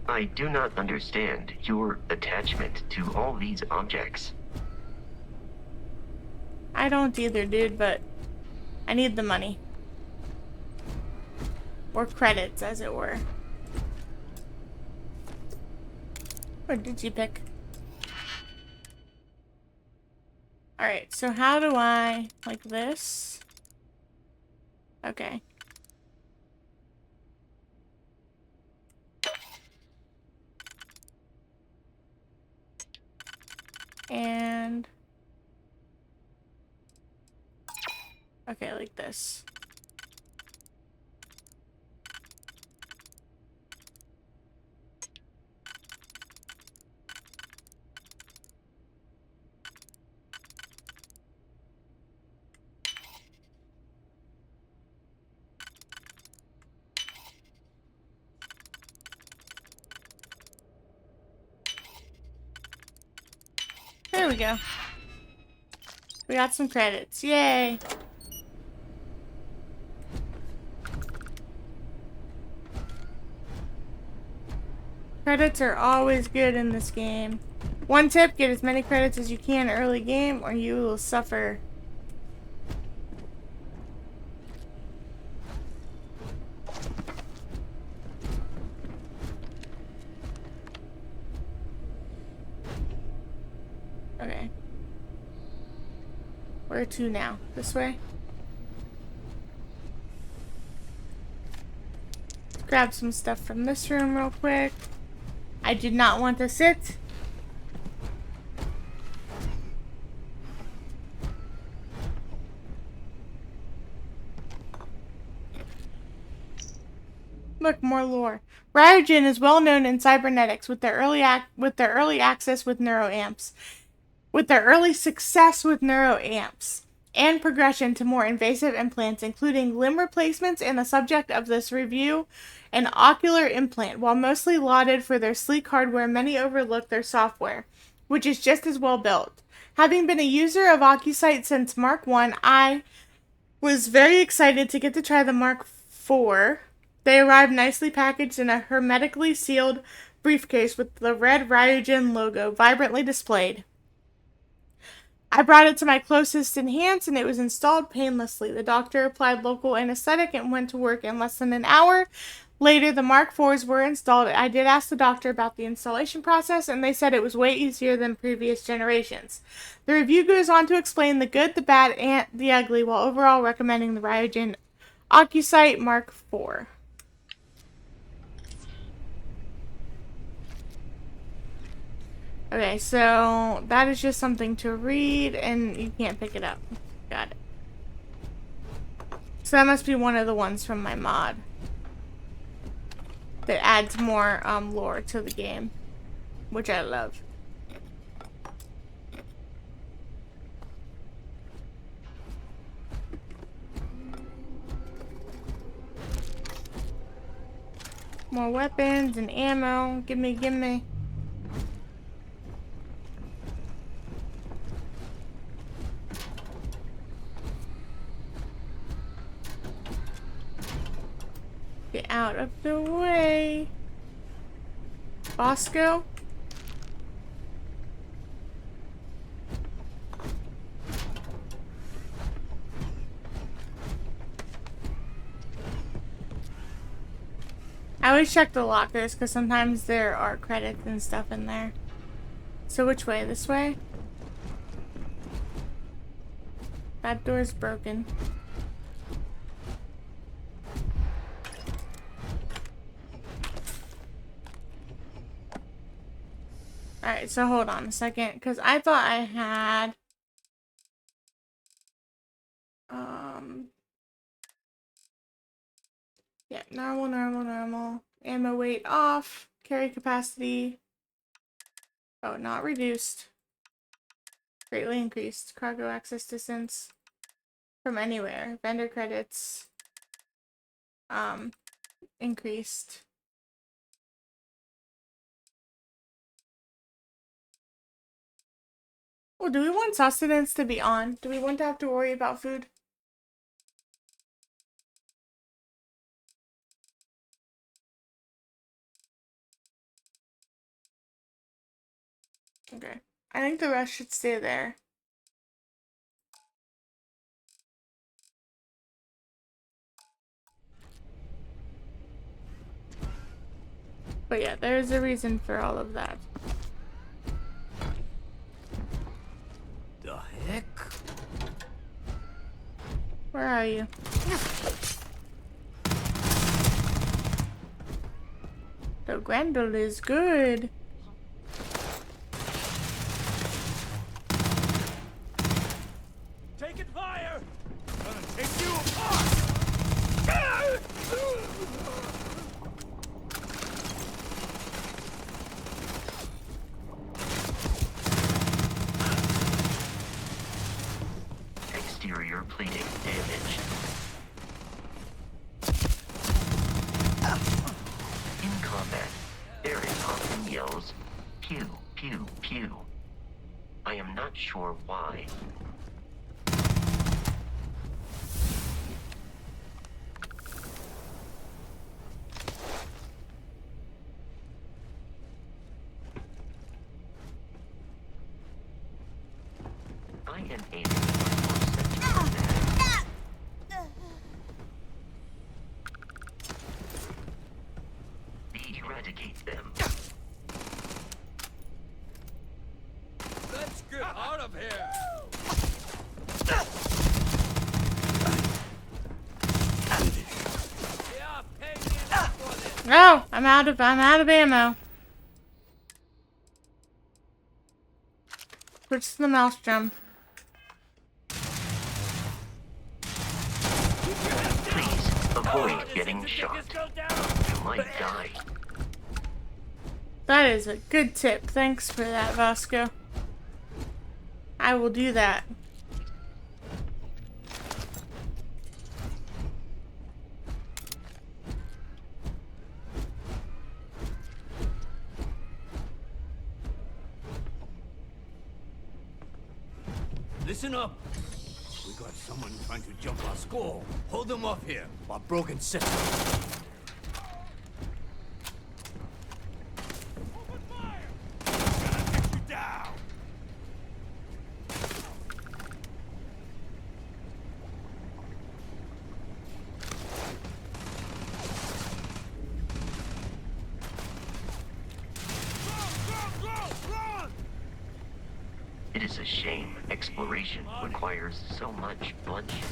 I do not understand your attachment to all these objects. I don't either, dude, but I need the money. Or credits, as it were. What did you pick? Alright, so how do I... like this? Okay. And... okay, like this. There we go. We got some credits. Yay! Credits are always good in this game. One tip, get as many credits as you can early game or you will suffer. Okay. Where to now? This way? Let's grab some stuff from this room real quick. I did not want to sit. Look, more lore. Ryogen is well known in cybernetics with their early access with neuroamps. With their early success with neuroamps and progression to more invasive implants, including limb replacements and the subject of this review, an ocular implant. While mostly lauded for their sleek hardware, many overlook their software, which is just as well built. Having been a user of OcuSight since Mark 1, I was very excited to get to try the Mark 4. They arrived nicely packaged in a hermetically sealed briefcase with the red Ryogen logo vibrantly displayed. I brought it to my closest enhance and it was installed painlessly. The doctor applied local anesthetic and went to work in less than an hour. Later, the Mark IVs were installed. I did ask the doctor about the installation process and they said it was way easier than previous generations. The review goes on to explain the good, the bad, and the ugly while overall recommending the Ryogen OcuSight Mark IV. Okay, so that is just something to read, and you can't pick it up. Got it. So that must be one of the ones from my mod that adds more lore to the game, which I love. More weapons and ammo. Gimme, gimme. Get out of the way. Bosco? I always check the lockers because sometimes there are credits and stuff in there. So which way? This way? That door's broken. Alright, so hold on a second, because I thought I had... Yeah, normal. Ammo weight off. Carry capacity. Oh, not reduced. Greatly increased. Cargo access distance. From anywhere. Vendor credits. Increased. Well, do we want sustenance to be on? Do we want to have to worry about food? Okay. I think the rest should stay there. But yeah, there's a reason for all of that. The heck? Where are you? The Grendel is good. Taking fire! Gonna take you apart! Exterior plating damaged. In combat, Baron often yells, pew, pew, pew. I am not sure why. I am aiming for that. Eradicate them. Let's get out of here! Yeah, pay me enough for this. No, I'm out of ammo. Switch to the mouse drum. Please avoid getting shot. You might die. That is a good tip. Thanks for that, Vasco. I will do that. Listen up. We got someone trying to jump our score. Hold them off here while Brogan sets them. It is a shame exploration requires so much bloodshed.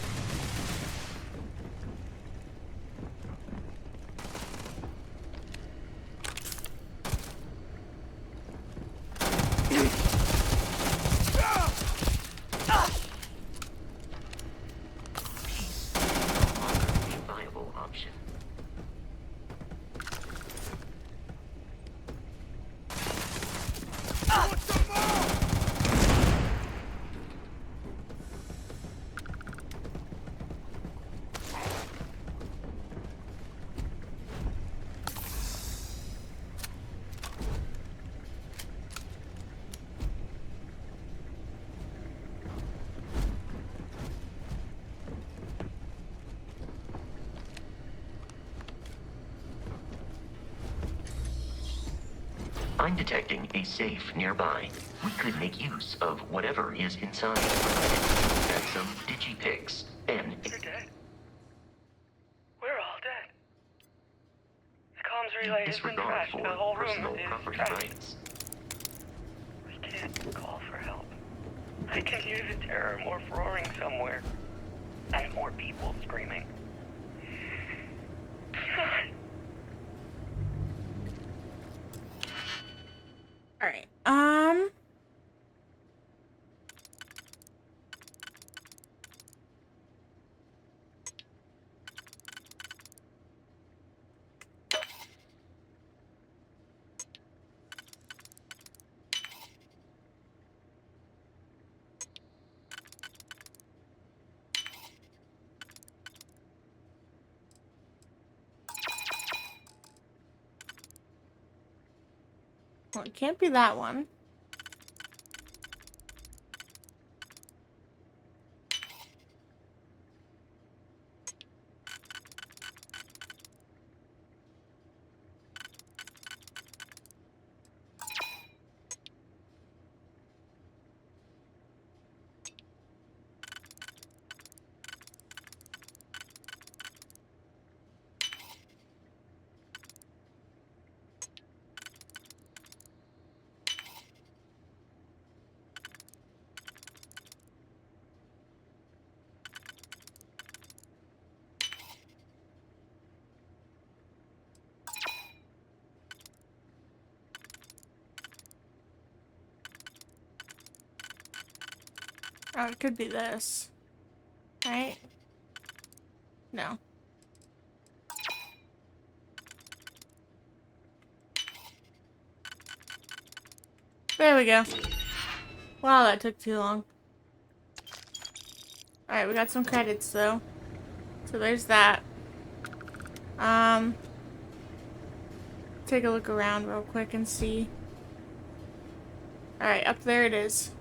Peace is no longer a viable option. I'm detecting a safe nearby. We could make use of whatever is inside. And some digipics. And You're dead. We're all dead. The comms relay has been disregard trashed. for The whole room personal is property trashed. rights. We can't call for help. I can hear the terror morph roaring somewhere. And more people screaming. All right. Well, it can't be that one. Oh, it could be this. Right? No. There we go. Wow, that took too long. Alright, we got some credits though. So there's that. Take a look around real quick and see. Alright, up there it is.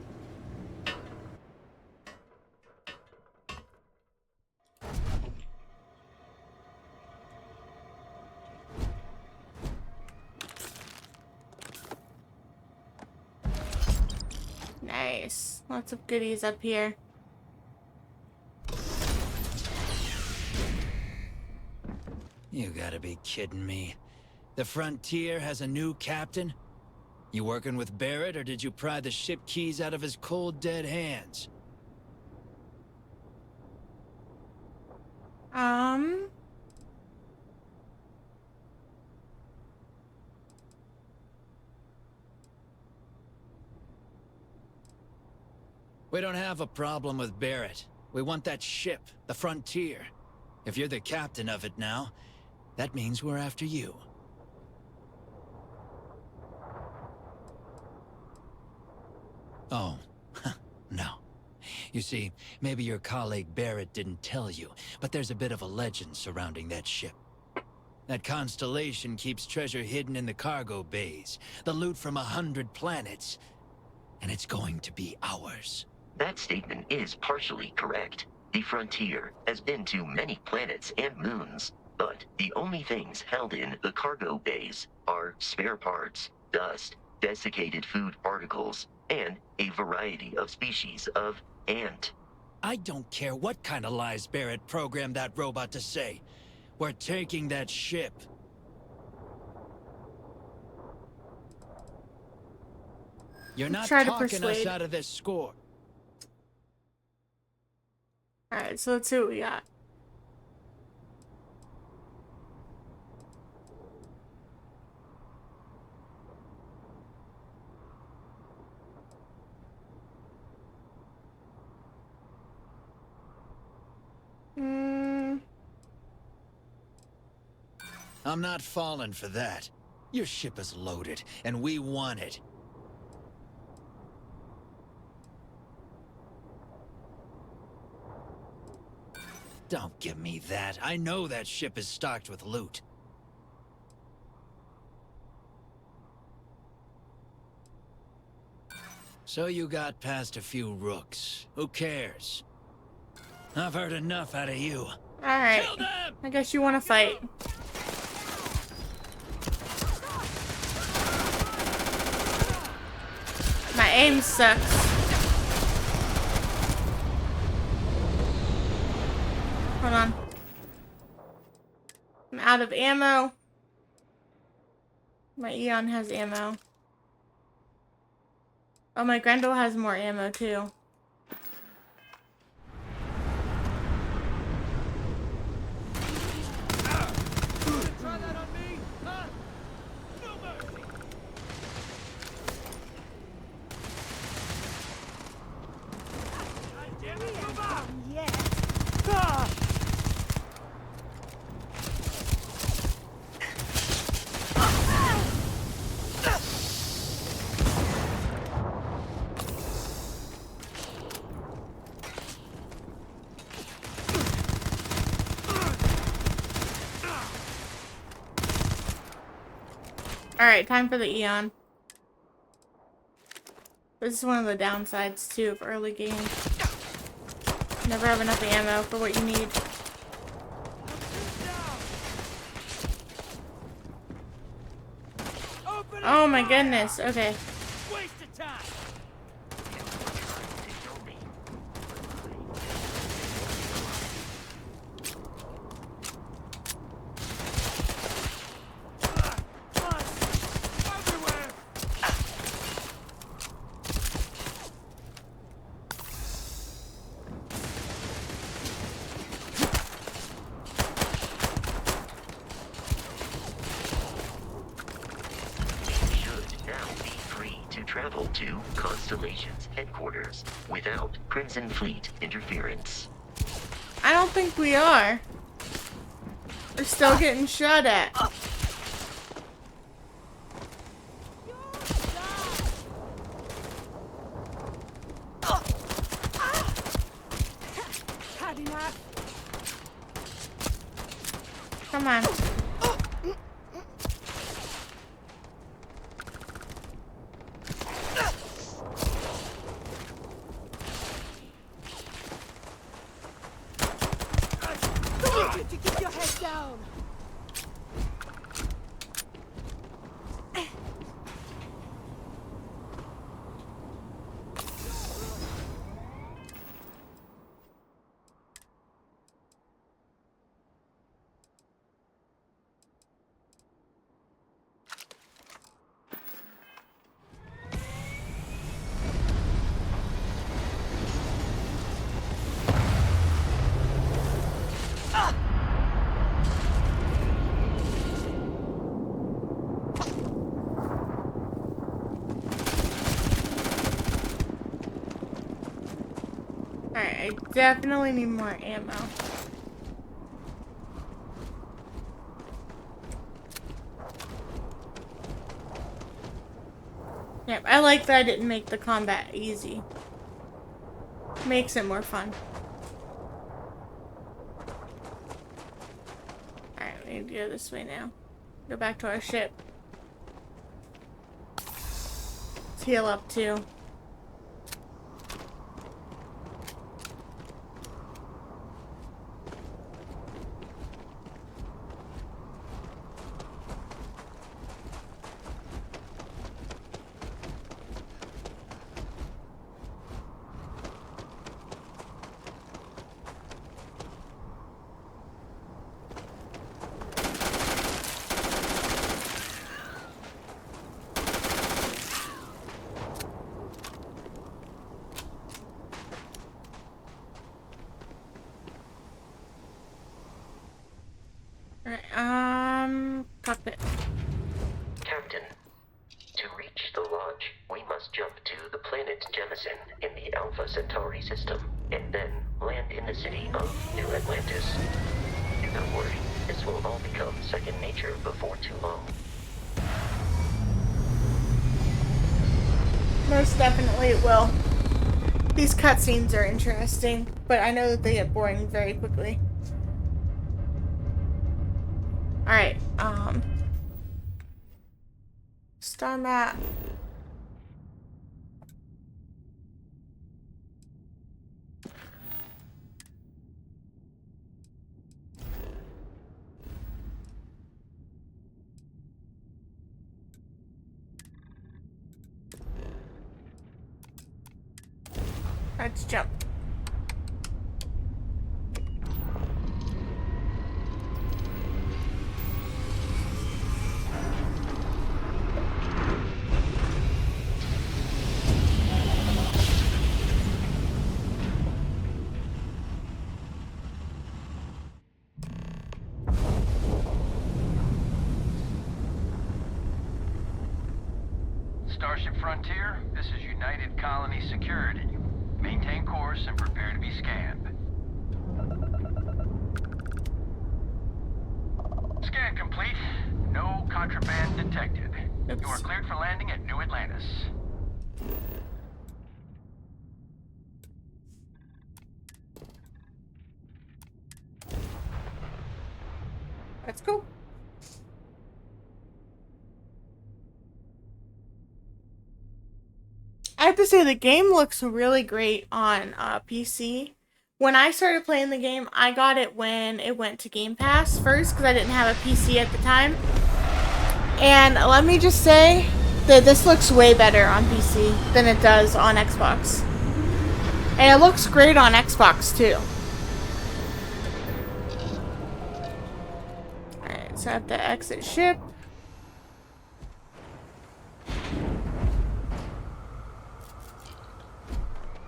Nice. Lots of goodies up here. You gotta be kidding me. The Frontier has a new captain? You working with Barrett, or did you pry the ship keys out of his cold, dead hands? We don't have a problem with Barrett. We want that ship, the Frontier. If you're the captain of it now, that means we're after you. Oh, no. You see, maybe your colleague Barrett didn't tell you, but there's a bit of a legend surrounding that ship. That constellation keeps treasure hidden in the cargo bays, the loot from 100 planets, and it's going to be ours. That statement is partially correct. The Frontier has been to many planets and moons, but the only things held in the cargo bays are spare parts, dust, desiccated food particles, and a variety of species of ant. I don't care what kind of lies Barrett programmed that robot to say. We're taking that ship. You're not talking us out of this score. Alright, so let's see what we got. I'm not falling for that. Your ship is loaded, and we want it. Don't give me that. I know that ship is stocked with loot. So you got past a few rooks. Who cares? I've heard enough out of you. Alright. I guess you want to fight. My aim sucks. Hold on. I'm out of ammo. My Eon has ammo. Oh, my Grendel has more ammo too. Try that on me? Huh? No mercy. God damn it, move out! Ah! Alright, time for the Eon. This is one of the downsides, too, of early games. Never have enough ammo for what you need. Oh my goodness, okay. Waste of time. Travel to Constellation's headquarters without Crimson Fleet interference. I don't think we are. We're still getting shot at. Come on. Keep your head down. Alright, I definitely need more ammo. Yep, I like that I didn't make the combat easy. Makes it more fun. Alright, we need to go this way now. Go back to our ship. Let's heal up too. Alright, cockpit. Captain, to reach the lodge, we must jump to the planet Jemison in the Alpha Centauri system, and then land in the city of New Atlantis. Do not worry, this will all become second nature before too long. Most definitely it will. These cutscenes are interesting, but I know that they get boring very quickly. Alright, star map. Let's jump. Starship Frontier, this is United Colony Security. Maintain course and prepare to be scanned. Scan complete. No contraband detected. Oops. You are cleared for landing at New Atlantis. Let's go. I to say the game looks really great on PC. When I started playing the game, I got it when it went to Game Pass first because I didn't have a PC at the time. And let me just say that this looks way better on PC than it does on Xbox. And it looks great on Xbox too. Alright, so I have to exit ship.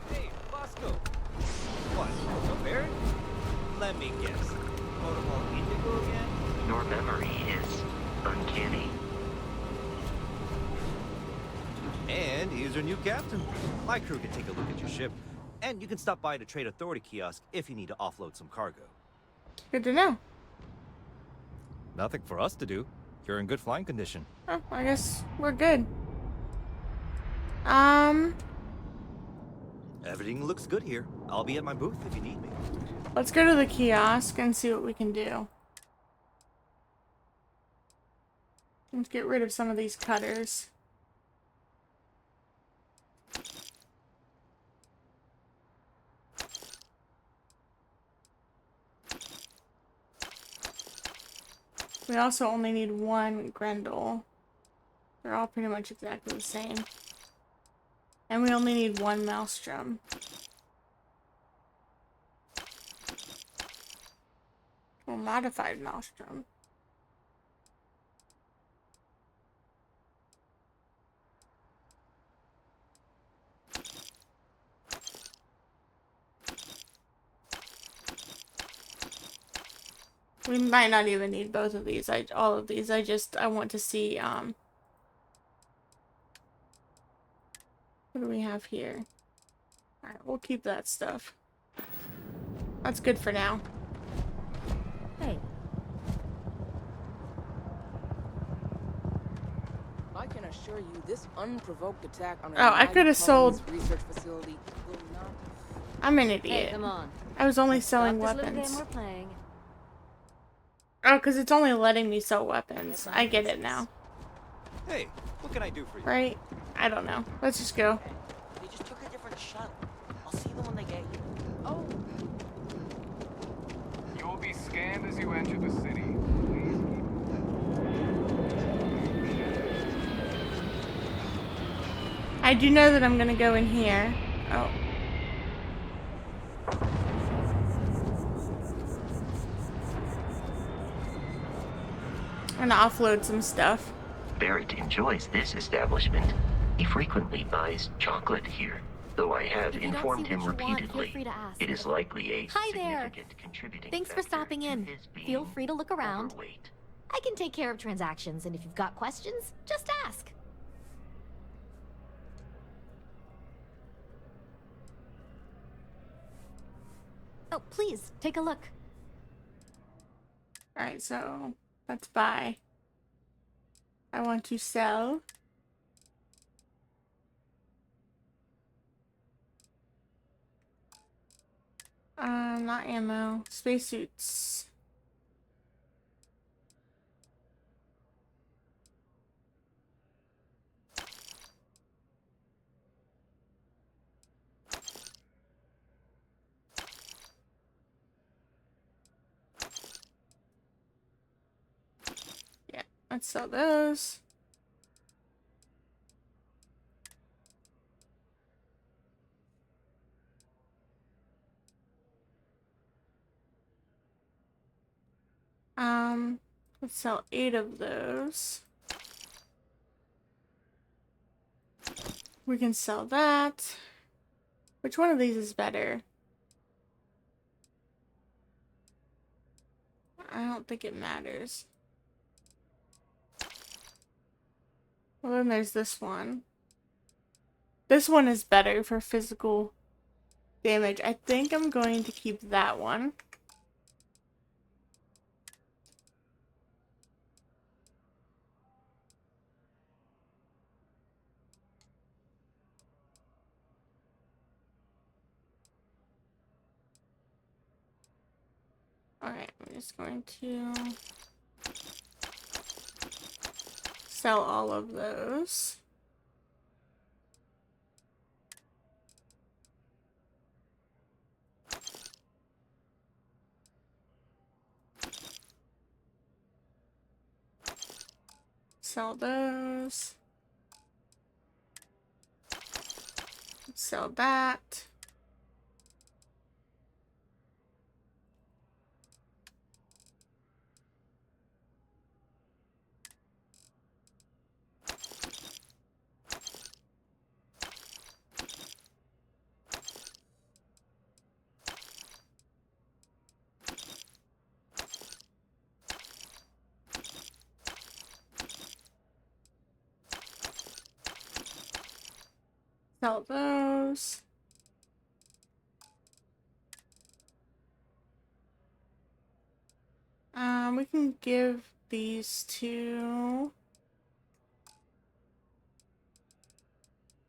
Hey, Bosco. What? No Barrett? Let me guess. Protocol Indigo again? Your memory is uncanny. And here's your new captain. My crew can take a look at your ship. And you can stop by the Trade Authority kiosk if you need to offload some cargo. Good to know. Nothing for us to do. You're in good flying condition. Oh, I guess we're good. Everything looks good here. I'll be at my booth if you need me. Let's go to the kiosk and see what we can do. Let's get rid of some of these cutters. We also only need one Grendel. They're all pretty much exactly the same. And we only need one Maelstrom. Or modified Maelstrom. We might not even need both of these. All of these. I want to see, what do we have here? Alright, we'll keep that stuff. That's good for now. Hey. I can assure you this unprovoked attack on I could have sold. Research facility will not... I'm an idiot. Hey, come on. I was only selling weapons. Oh, because it's only letting me sell weapons. I get it now. Hey, what can I do for you? Right? I don't know. Let's just go. They just took a different shuttle. I'll see them when they get you. Oh. You will be scanned as you enter the city. I do know that I'm gonna go in here. Oh. I'm gonna offload some stuff. Barrett enjoys this establishment. He frequently buys chocolate here, though I have informed him repeatedly it is likely a Hi there. significant contributing Thanks for factor stopping to in. his being Feel free to look around. overweight. I can take care of transactions, and if you've got questions, just ask. Oh, please, take a look. Alright, so let's buy. I want to sell. Not ammo. Spacesuits. Yeah, let's sell those. Let's sell 8 of those. We can sell that. Which one of these is better? I don't think it matters. Well, then there's this one. This one is better for physical damage. I think I'm going to keep that one. Alright, I'm just going to sell all of those. Sell those. Sell that. Sell those. We can give these to...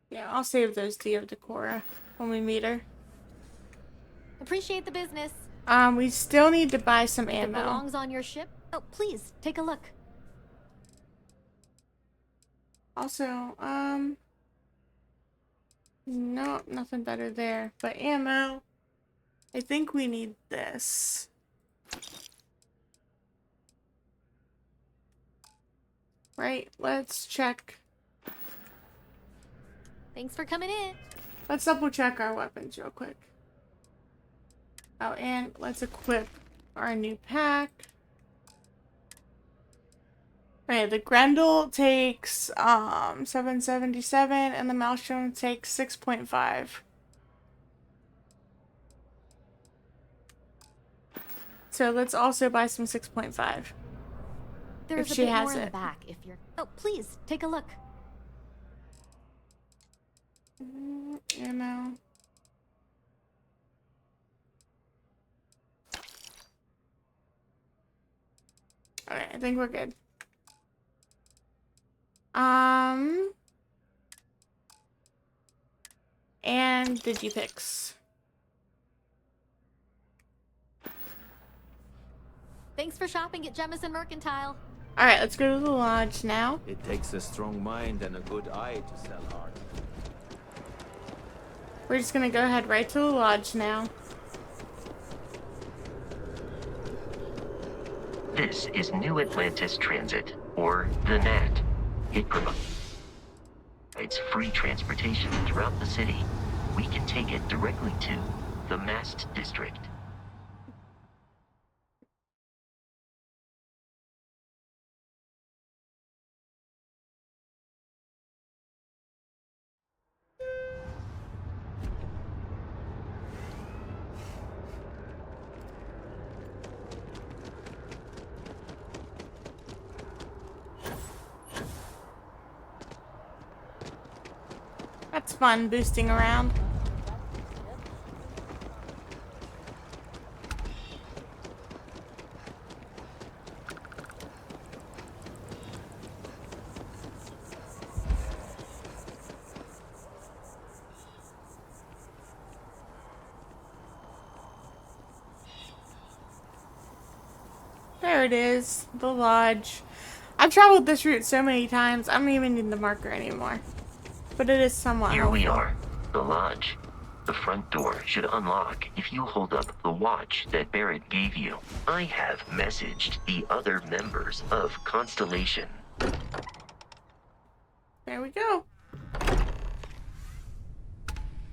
Yeah, I'll save those to give to Cora when we meet her. Appreciate the business. We still need to buy some If it ammo. belongs on your ship. Oh, please, take a look. Also, no, nothing better there. But ammo, I think we need this. Right, let's check. Thanks for coming in. Let's double check our weapons real quick. Oh, and let's equip our new pack. Okay, the Grendel takes 777 and the Maelstrom takes 6.5. So let's also buy some 6.5. There's if a she bit has more in it. the back if you're... Oh, please, take a look. Ammo. Alright, I think we're good. And Digipix. Thanks for shopping at Jemison Mercantile. Alright, let's go to the lodge now. It takes a strong mind and a good eye to sell art. We're just gonna go ahead right to the lodge now. This is New Atlantis Transit, or the NAT. It provides free transportation throughout the city. We can take it directly to the Mast District. That's fun, boosting around. There it is, the lodge. I've traveled this route so many times, I don't even need the marker anymore. But it is somewhat Here we helpful. are, the lodge. The front door should unlock if you hold up the watch that Barrett gave you. I have messaged the other members of Constellation. There we go. And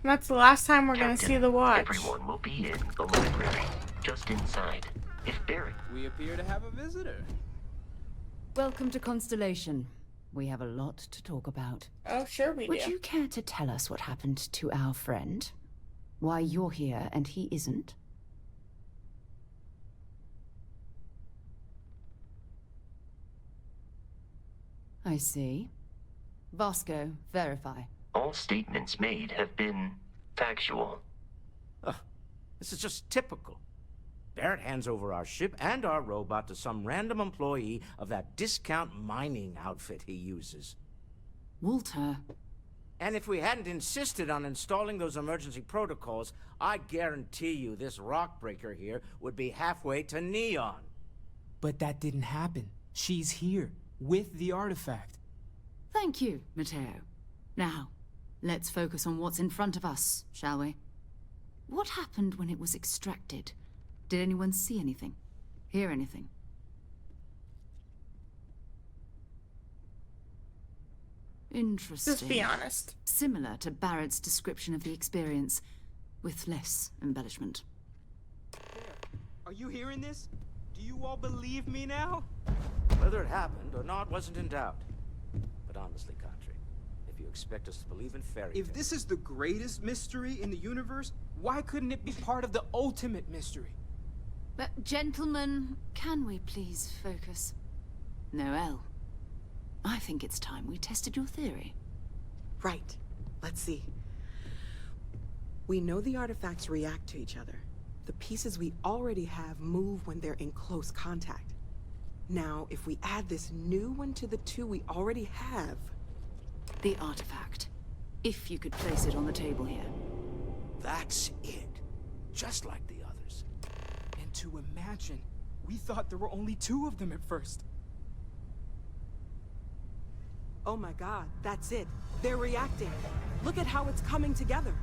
that's the last time we're gonna see the watch. Everyone will be in the library, just inside. If Barrett... We appear to have a visitor. Welcome to Constellation. We have a lot to talk about. Oh, sure we do. Would you care to tell us what happened to our friend? Why you're here and he isn't? I see. Vasco, verify. All statements made have been factual. This is just typical. Barrett hands over our ship and our robot to some random employee of that discount mining outfit he uses. Walter. And if we hadn't insisted on installing those emergency protocols, I guarantee you this rock breaker here would be halfway to Neon. But that didn't happen. She's here, with the artifact. Thank you, Matteo. Now, let's focus on what's in front of us, shall we? What happened when it was extracted? Did anyone see anything? Hear anything? Interesting. Just be honest. Similar to Barrett's description of the experience, with less embellishment. Are you hearing this? Do you all believe me now? Whether it happened or not wasn't in doubt. But honestly, Country, if you expect us to believe in fairy tales... If this is the greatest mystery in the universe, why couldn't it be part of the ultimate mystery? But, gentlemen, can we please focus? Noelle, I think it's time we tested your theory. Right. Let's see. We know the artifacts react to each other. The pieces we already have move when they're in close contact. Now, if we add this new one to the two we already have... The artifact. If you could place it on the table here. That's it. Just like the others. And to imagine, we thought there were only 2 of them at first. Oh my god, that's it. They're reacting. Look at how it's coming together.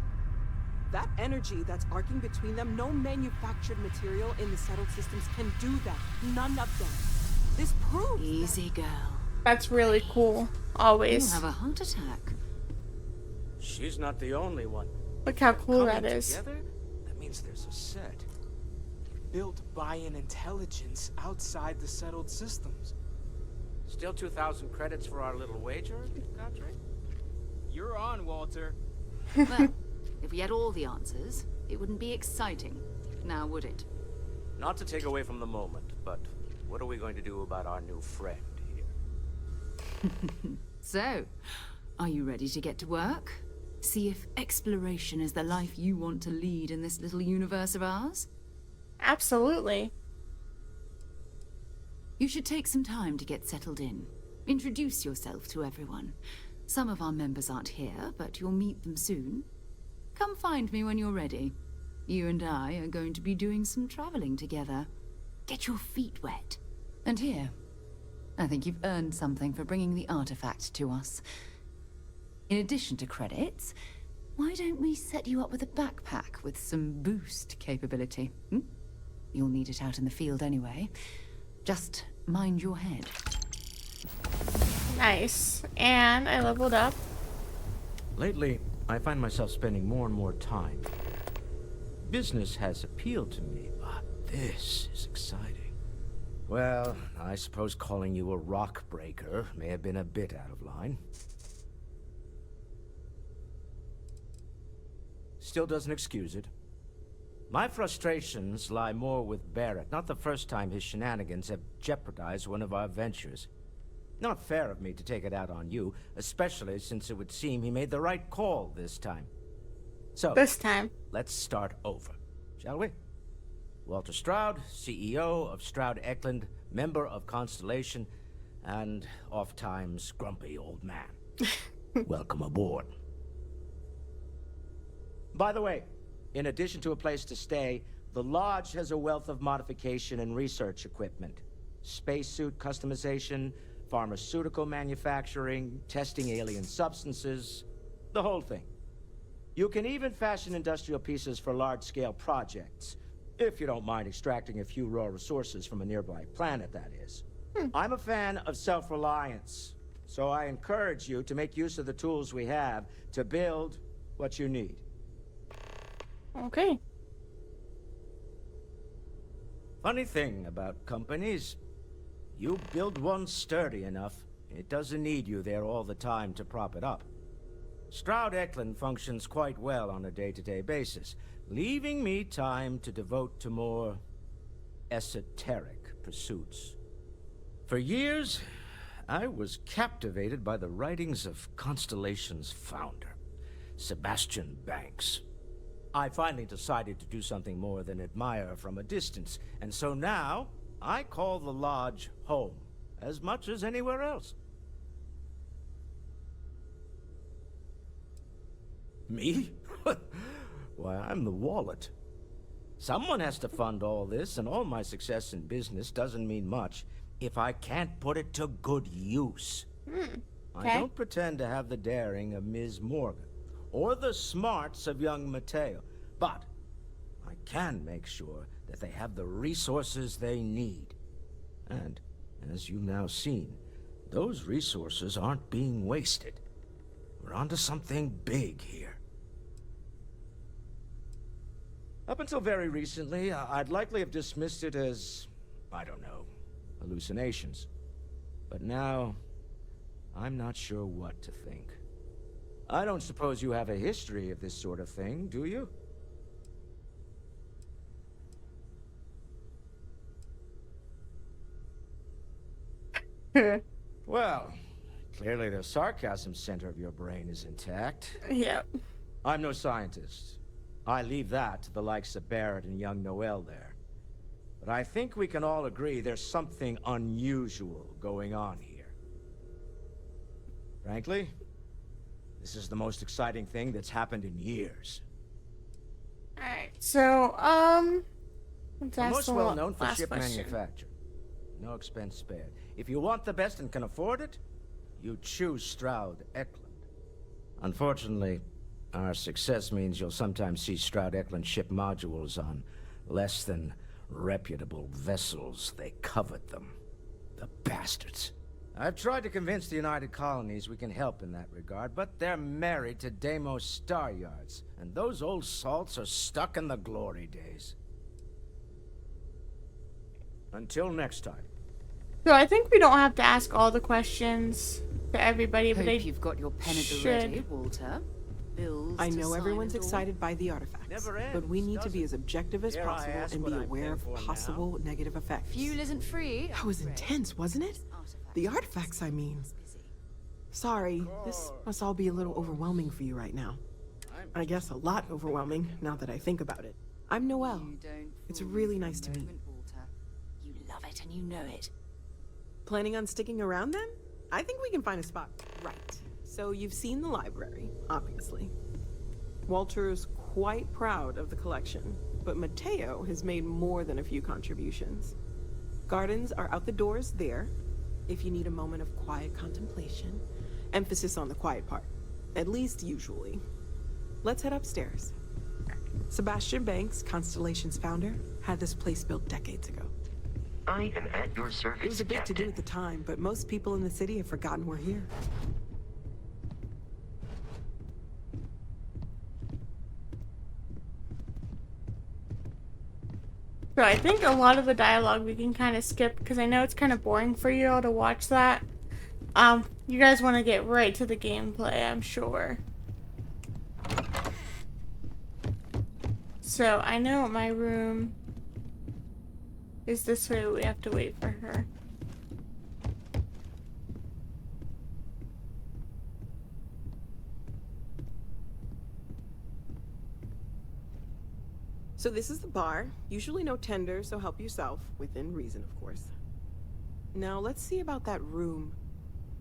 That energy that's arcing between them, no manufactured material in the settled systems can do that. None of them. This proves... Easy, girl. That's really cool. Always. You'll have a heart attack. She's not the only one. Look how cool that Coming is. Together? That means there's a set. Built by an intelligence outside the settled systems. Still 2,000 credits for our little wager, Country? You're on, Walter. Well, if we had all the answers, it wouldn't be exciting. Now, would it? Not to take away from the moment, but what are we going to do about our new friend here? So, are you ready to get to work? See if exploration is the life you want to lead in this little universe of ours? Absolutely. You should take some time to get settled in. Introduce yourself to everyone. Some of our members aren't here, but you'll meet them soon. Come find me when you're ready. You and I are going to be doing some traveling together. Get your feet wet. And here, I think you've earned something for bringing the artifact to us. In addition to credits, why don't we set you up with a backpack with some boost capability? You'll need it out in the field anyway. Just mind your head. Nice. And I leveled up. Lately, I find myself spending more and more time. Business has appealed to me, but this is exciting. Well, I suppose calling you a rock breaker may have been a bit out of line. Still doesn't excuse it. My frustrations lie more with Barrett. Not the first time his shenanigans have jeopardized one of our ventures. Not fair of me to take it out on you, especially since it would seem he made the right call this time. So, this time, let's start over, shall we? Walter Stroud, CEO of Stroud Eklund, member of Constellation, and oft-times grumpy old man. Welcome aboard. By the way, in addition to a place to stay, the Lodge has a wealth of modification and research equipment. Spacesuit customization, pharmaceutical manufacturing, testing alien substances, the whole thing. You can even fashion industrial pieces for large-scale projects, if you don't mind extracting a few raw resources from a nearby planet, that is. I'm a fan of self-reliance, so I encourage you to make use of the tools we have to build what you need. Okay. Funny thing about companies, you build one sturdy enough, it doesn't need you there all the time to prop it up. Stroud Eklund functions quite well on a day-to-day basis, leaving me time to devote to more esoteric pursuits. For years, I was captivated by the writings of Constellation's founder, Sebastian Banks. I finally decided to do something more than admire from a distance, and so now I call the Lodge home, as much as anywhere else. Me? Why, I'm the wallet. Someone has to fund all this, and all my success in business doesn't mean much if I can't put it to good use. Okay. I don't pretend to have the daring of Ms. Morgan, or the smarts of young Mateo, but I can make sure that they have the resources they need. And, as you've now seen, those resources aren't being wasted. We're onto something big here. Up until very recently, I'd likely have dismissed it as, I don't know, hallucinations. But now, I'm not sure what to think. I don't suppose you have a history of this sort of thing, do you? Well, clearly the sarcasm center of your brain is intact. Yep. I'm no scientist. I leave that to the likes of Barrett and young Noel there. But I think we can all agree there's something unusual going on here. Frankly, this is the most exciting thing that's happened in years. Alright, so, let's We're ask most the well known for last ship question. manufacture. No expense spared. If you want the best and can afford it, you choose Stroud Eklund. Unfortunately, our success means you'll sometimes see Stroud Eklund ship modules on less than reputable vessels. They covet them. The bastards. I've tried to convince the United Colonies we can help in that regard, but they're married to Deimos Star Yards, and those old salts are stuck in the glory days. Until next time. So I think we don't have to ask all the questions to everybody, but Hope you've got your pen at the ready, Walter. Bills I to know sign everyone's and all. excited by the artifacts, but we need to be as objective as Dare I possible ask and what be I'm aware paying of for now? possible negative effects. Fuel isn't free. That was intense, wasn't it? The artifacts, I mean. Sorry, this must all be a little overwhelming for you right now. I guess a lot overwhelming, now that I think about it. I'm Noel. It's really nice to meet. You love it and you know it. Planning on sticking around then? I think we can find a spot. Right. So you've seen the library, obviously. Walter's quite proud of the collection, but Mateo has made more than a few contributions. Gardens are out the doors there, if you need a moment of quiet contemplation. Emphasis on the quiet part, at least usually. Let's head upstairs. Sebastian Banks, Constellation's founder, had this place built decades ago. I am at your service, It was a bit to do Captain. at the time, but most people in the city have forgotten we're here. So I think a lot of the dialogue we can kind of skip because I know it's kind of boring for you all to watch that. You guys want to get right to the gameplay, I'm sure. So I know my room is this way. We have to wait for her. So this is the bar. Usually no tender, so help yourself. Within reason, of course. Now let's see about that room.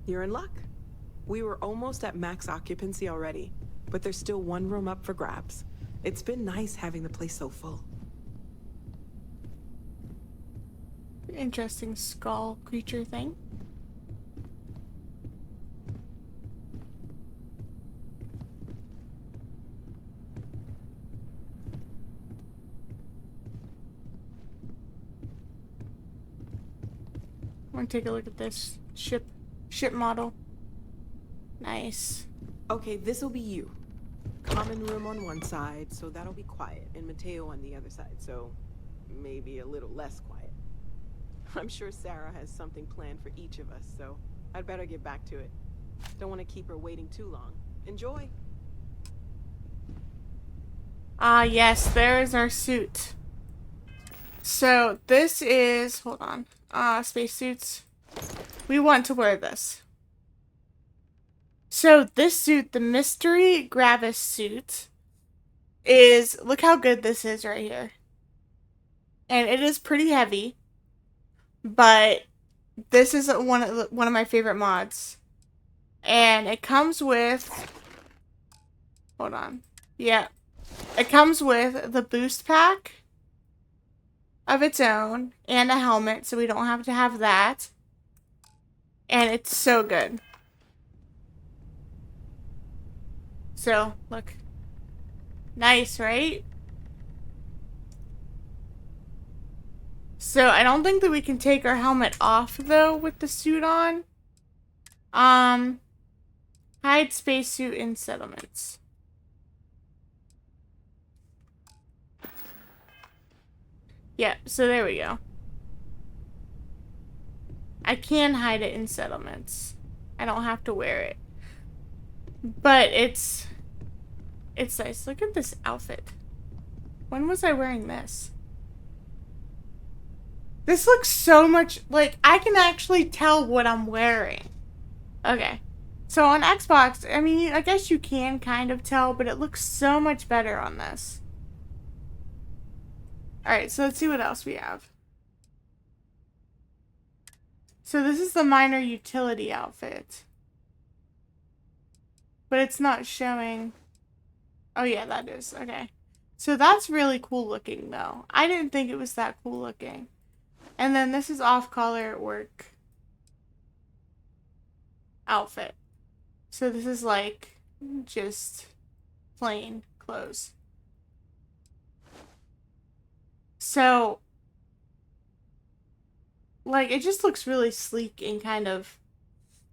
You're in luck. We were almost at max occupancy already, but there's still one room up for grabs. It's been nice having the place so full. Interesting skull creature thing. I want to take a look at this ship model. Nice. Okay, this'll be you. Common room on one side, so that'll be quiet, and Mateo on the other side, so maybe a little less quiet. I'm sure Sarah has something planned for each of us, so I'd better get back to it. Don't want to keep her waiting too long. Enjoy. Ah, yes, there's our suit. So this is, hold on, spacesuits. We want to wear this. So this suit, the Mystery Gravis suit, is, look how good this is right here. And it is pretty heavy, but this is one of my favorite mods. And it comes with, hold on, yeah. It comes with the boost pack of its own and a helmet, so we don't have to have that. And it's so good. So, look. Nice, right? So, I don't think that we can take our helmet off, though, with the suit on. Hide spacesuit in settlements. Yeah, so there we go. I can hide it in settlements. I don't have to wear it. But it's nice. Look at this outfit. When was I wearing this? This looks so much like I can actually tell what I'm wearing. Okay. So on Xbox, I mean, I guess you can kind of tell, but it looks so much better on this. Alright, so let's see what else we have. So this is the minor utility outfit. But it's not showing. Oh yeah, that is. Okay. So that's really cool looking though. I didn't think it was that cool looking. And then this is off-color work outfit. So this is like just plain clothes. So like it just looks really sleek and kind of,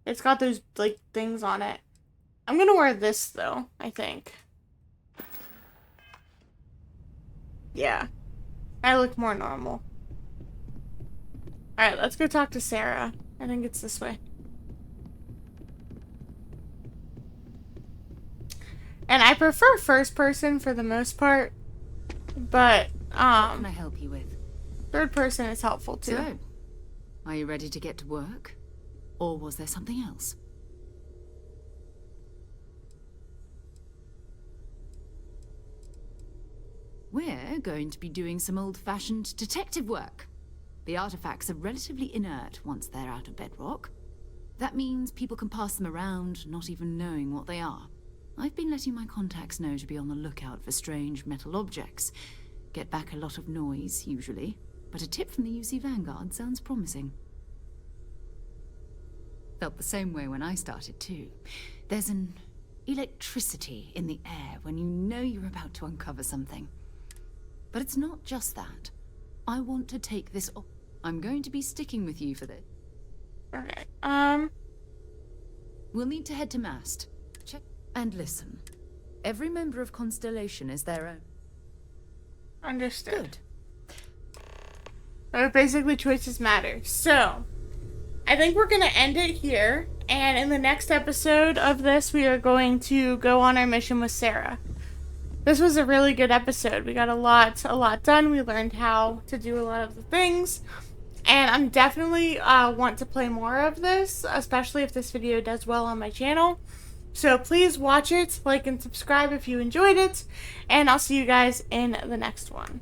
it's got those like things on it. I'm gonna wear this though, I think. Yeah. I look more normal. Alright, let's go talk to Sarah. I think it's this way. And I prefer first person for the most part, but what can I help you with? Third person is helpful too. So, are you ready to get to work? Or was there something else? We're going to be doing some old-fashioned detective work. The artifacts are relatively inert once they're out of bedrock. That means people can pass them around, not even knowing what they are. I've been letting my contacts know to be on the lookout for strange metal objects. Get back a lot of noise, usually, but a tip from the UC Vanguard sounds promising. Felt the same way when I started, too. There's an electricity in the air when you know you're about to uncover something. But it's not just that. I want to take this op- I'm going to be sticking with you for this. Okay, We'll need to head to Mast. Check and listen. Every member of Constellation is their own. Understood. So basically choices matter. So, I think we're going to end it here. And in the next episode of this, we are going to go on our mission with Sarah. This was a really good episode. We got a lot done. We learned how to do a lot of the things. And I'm definitely want to play more of this, especially if this video does well on my channel. So please watch it, like and subscribe if you enjoyed it. And I'll see you guys in the next one.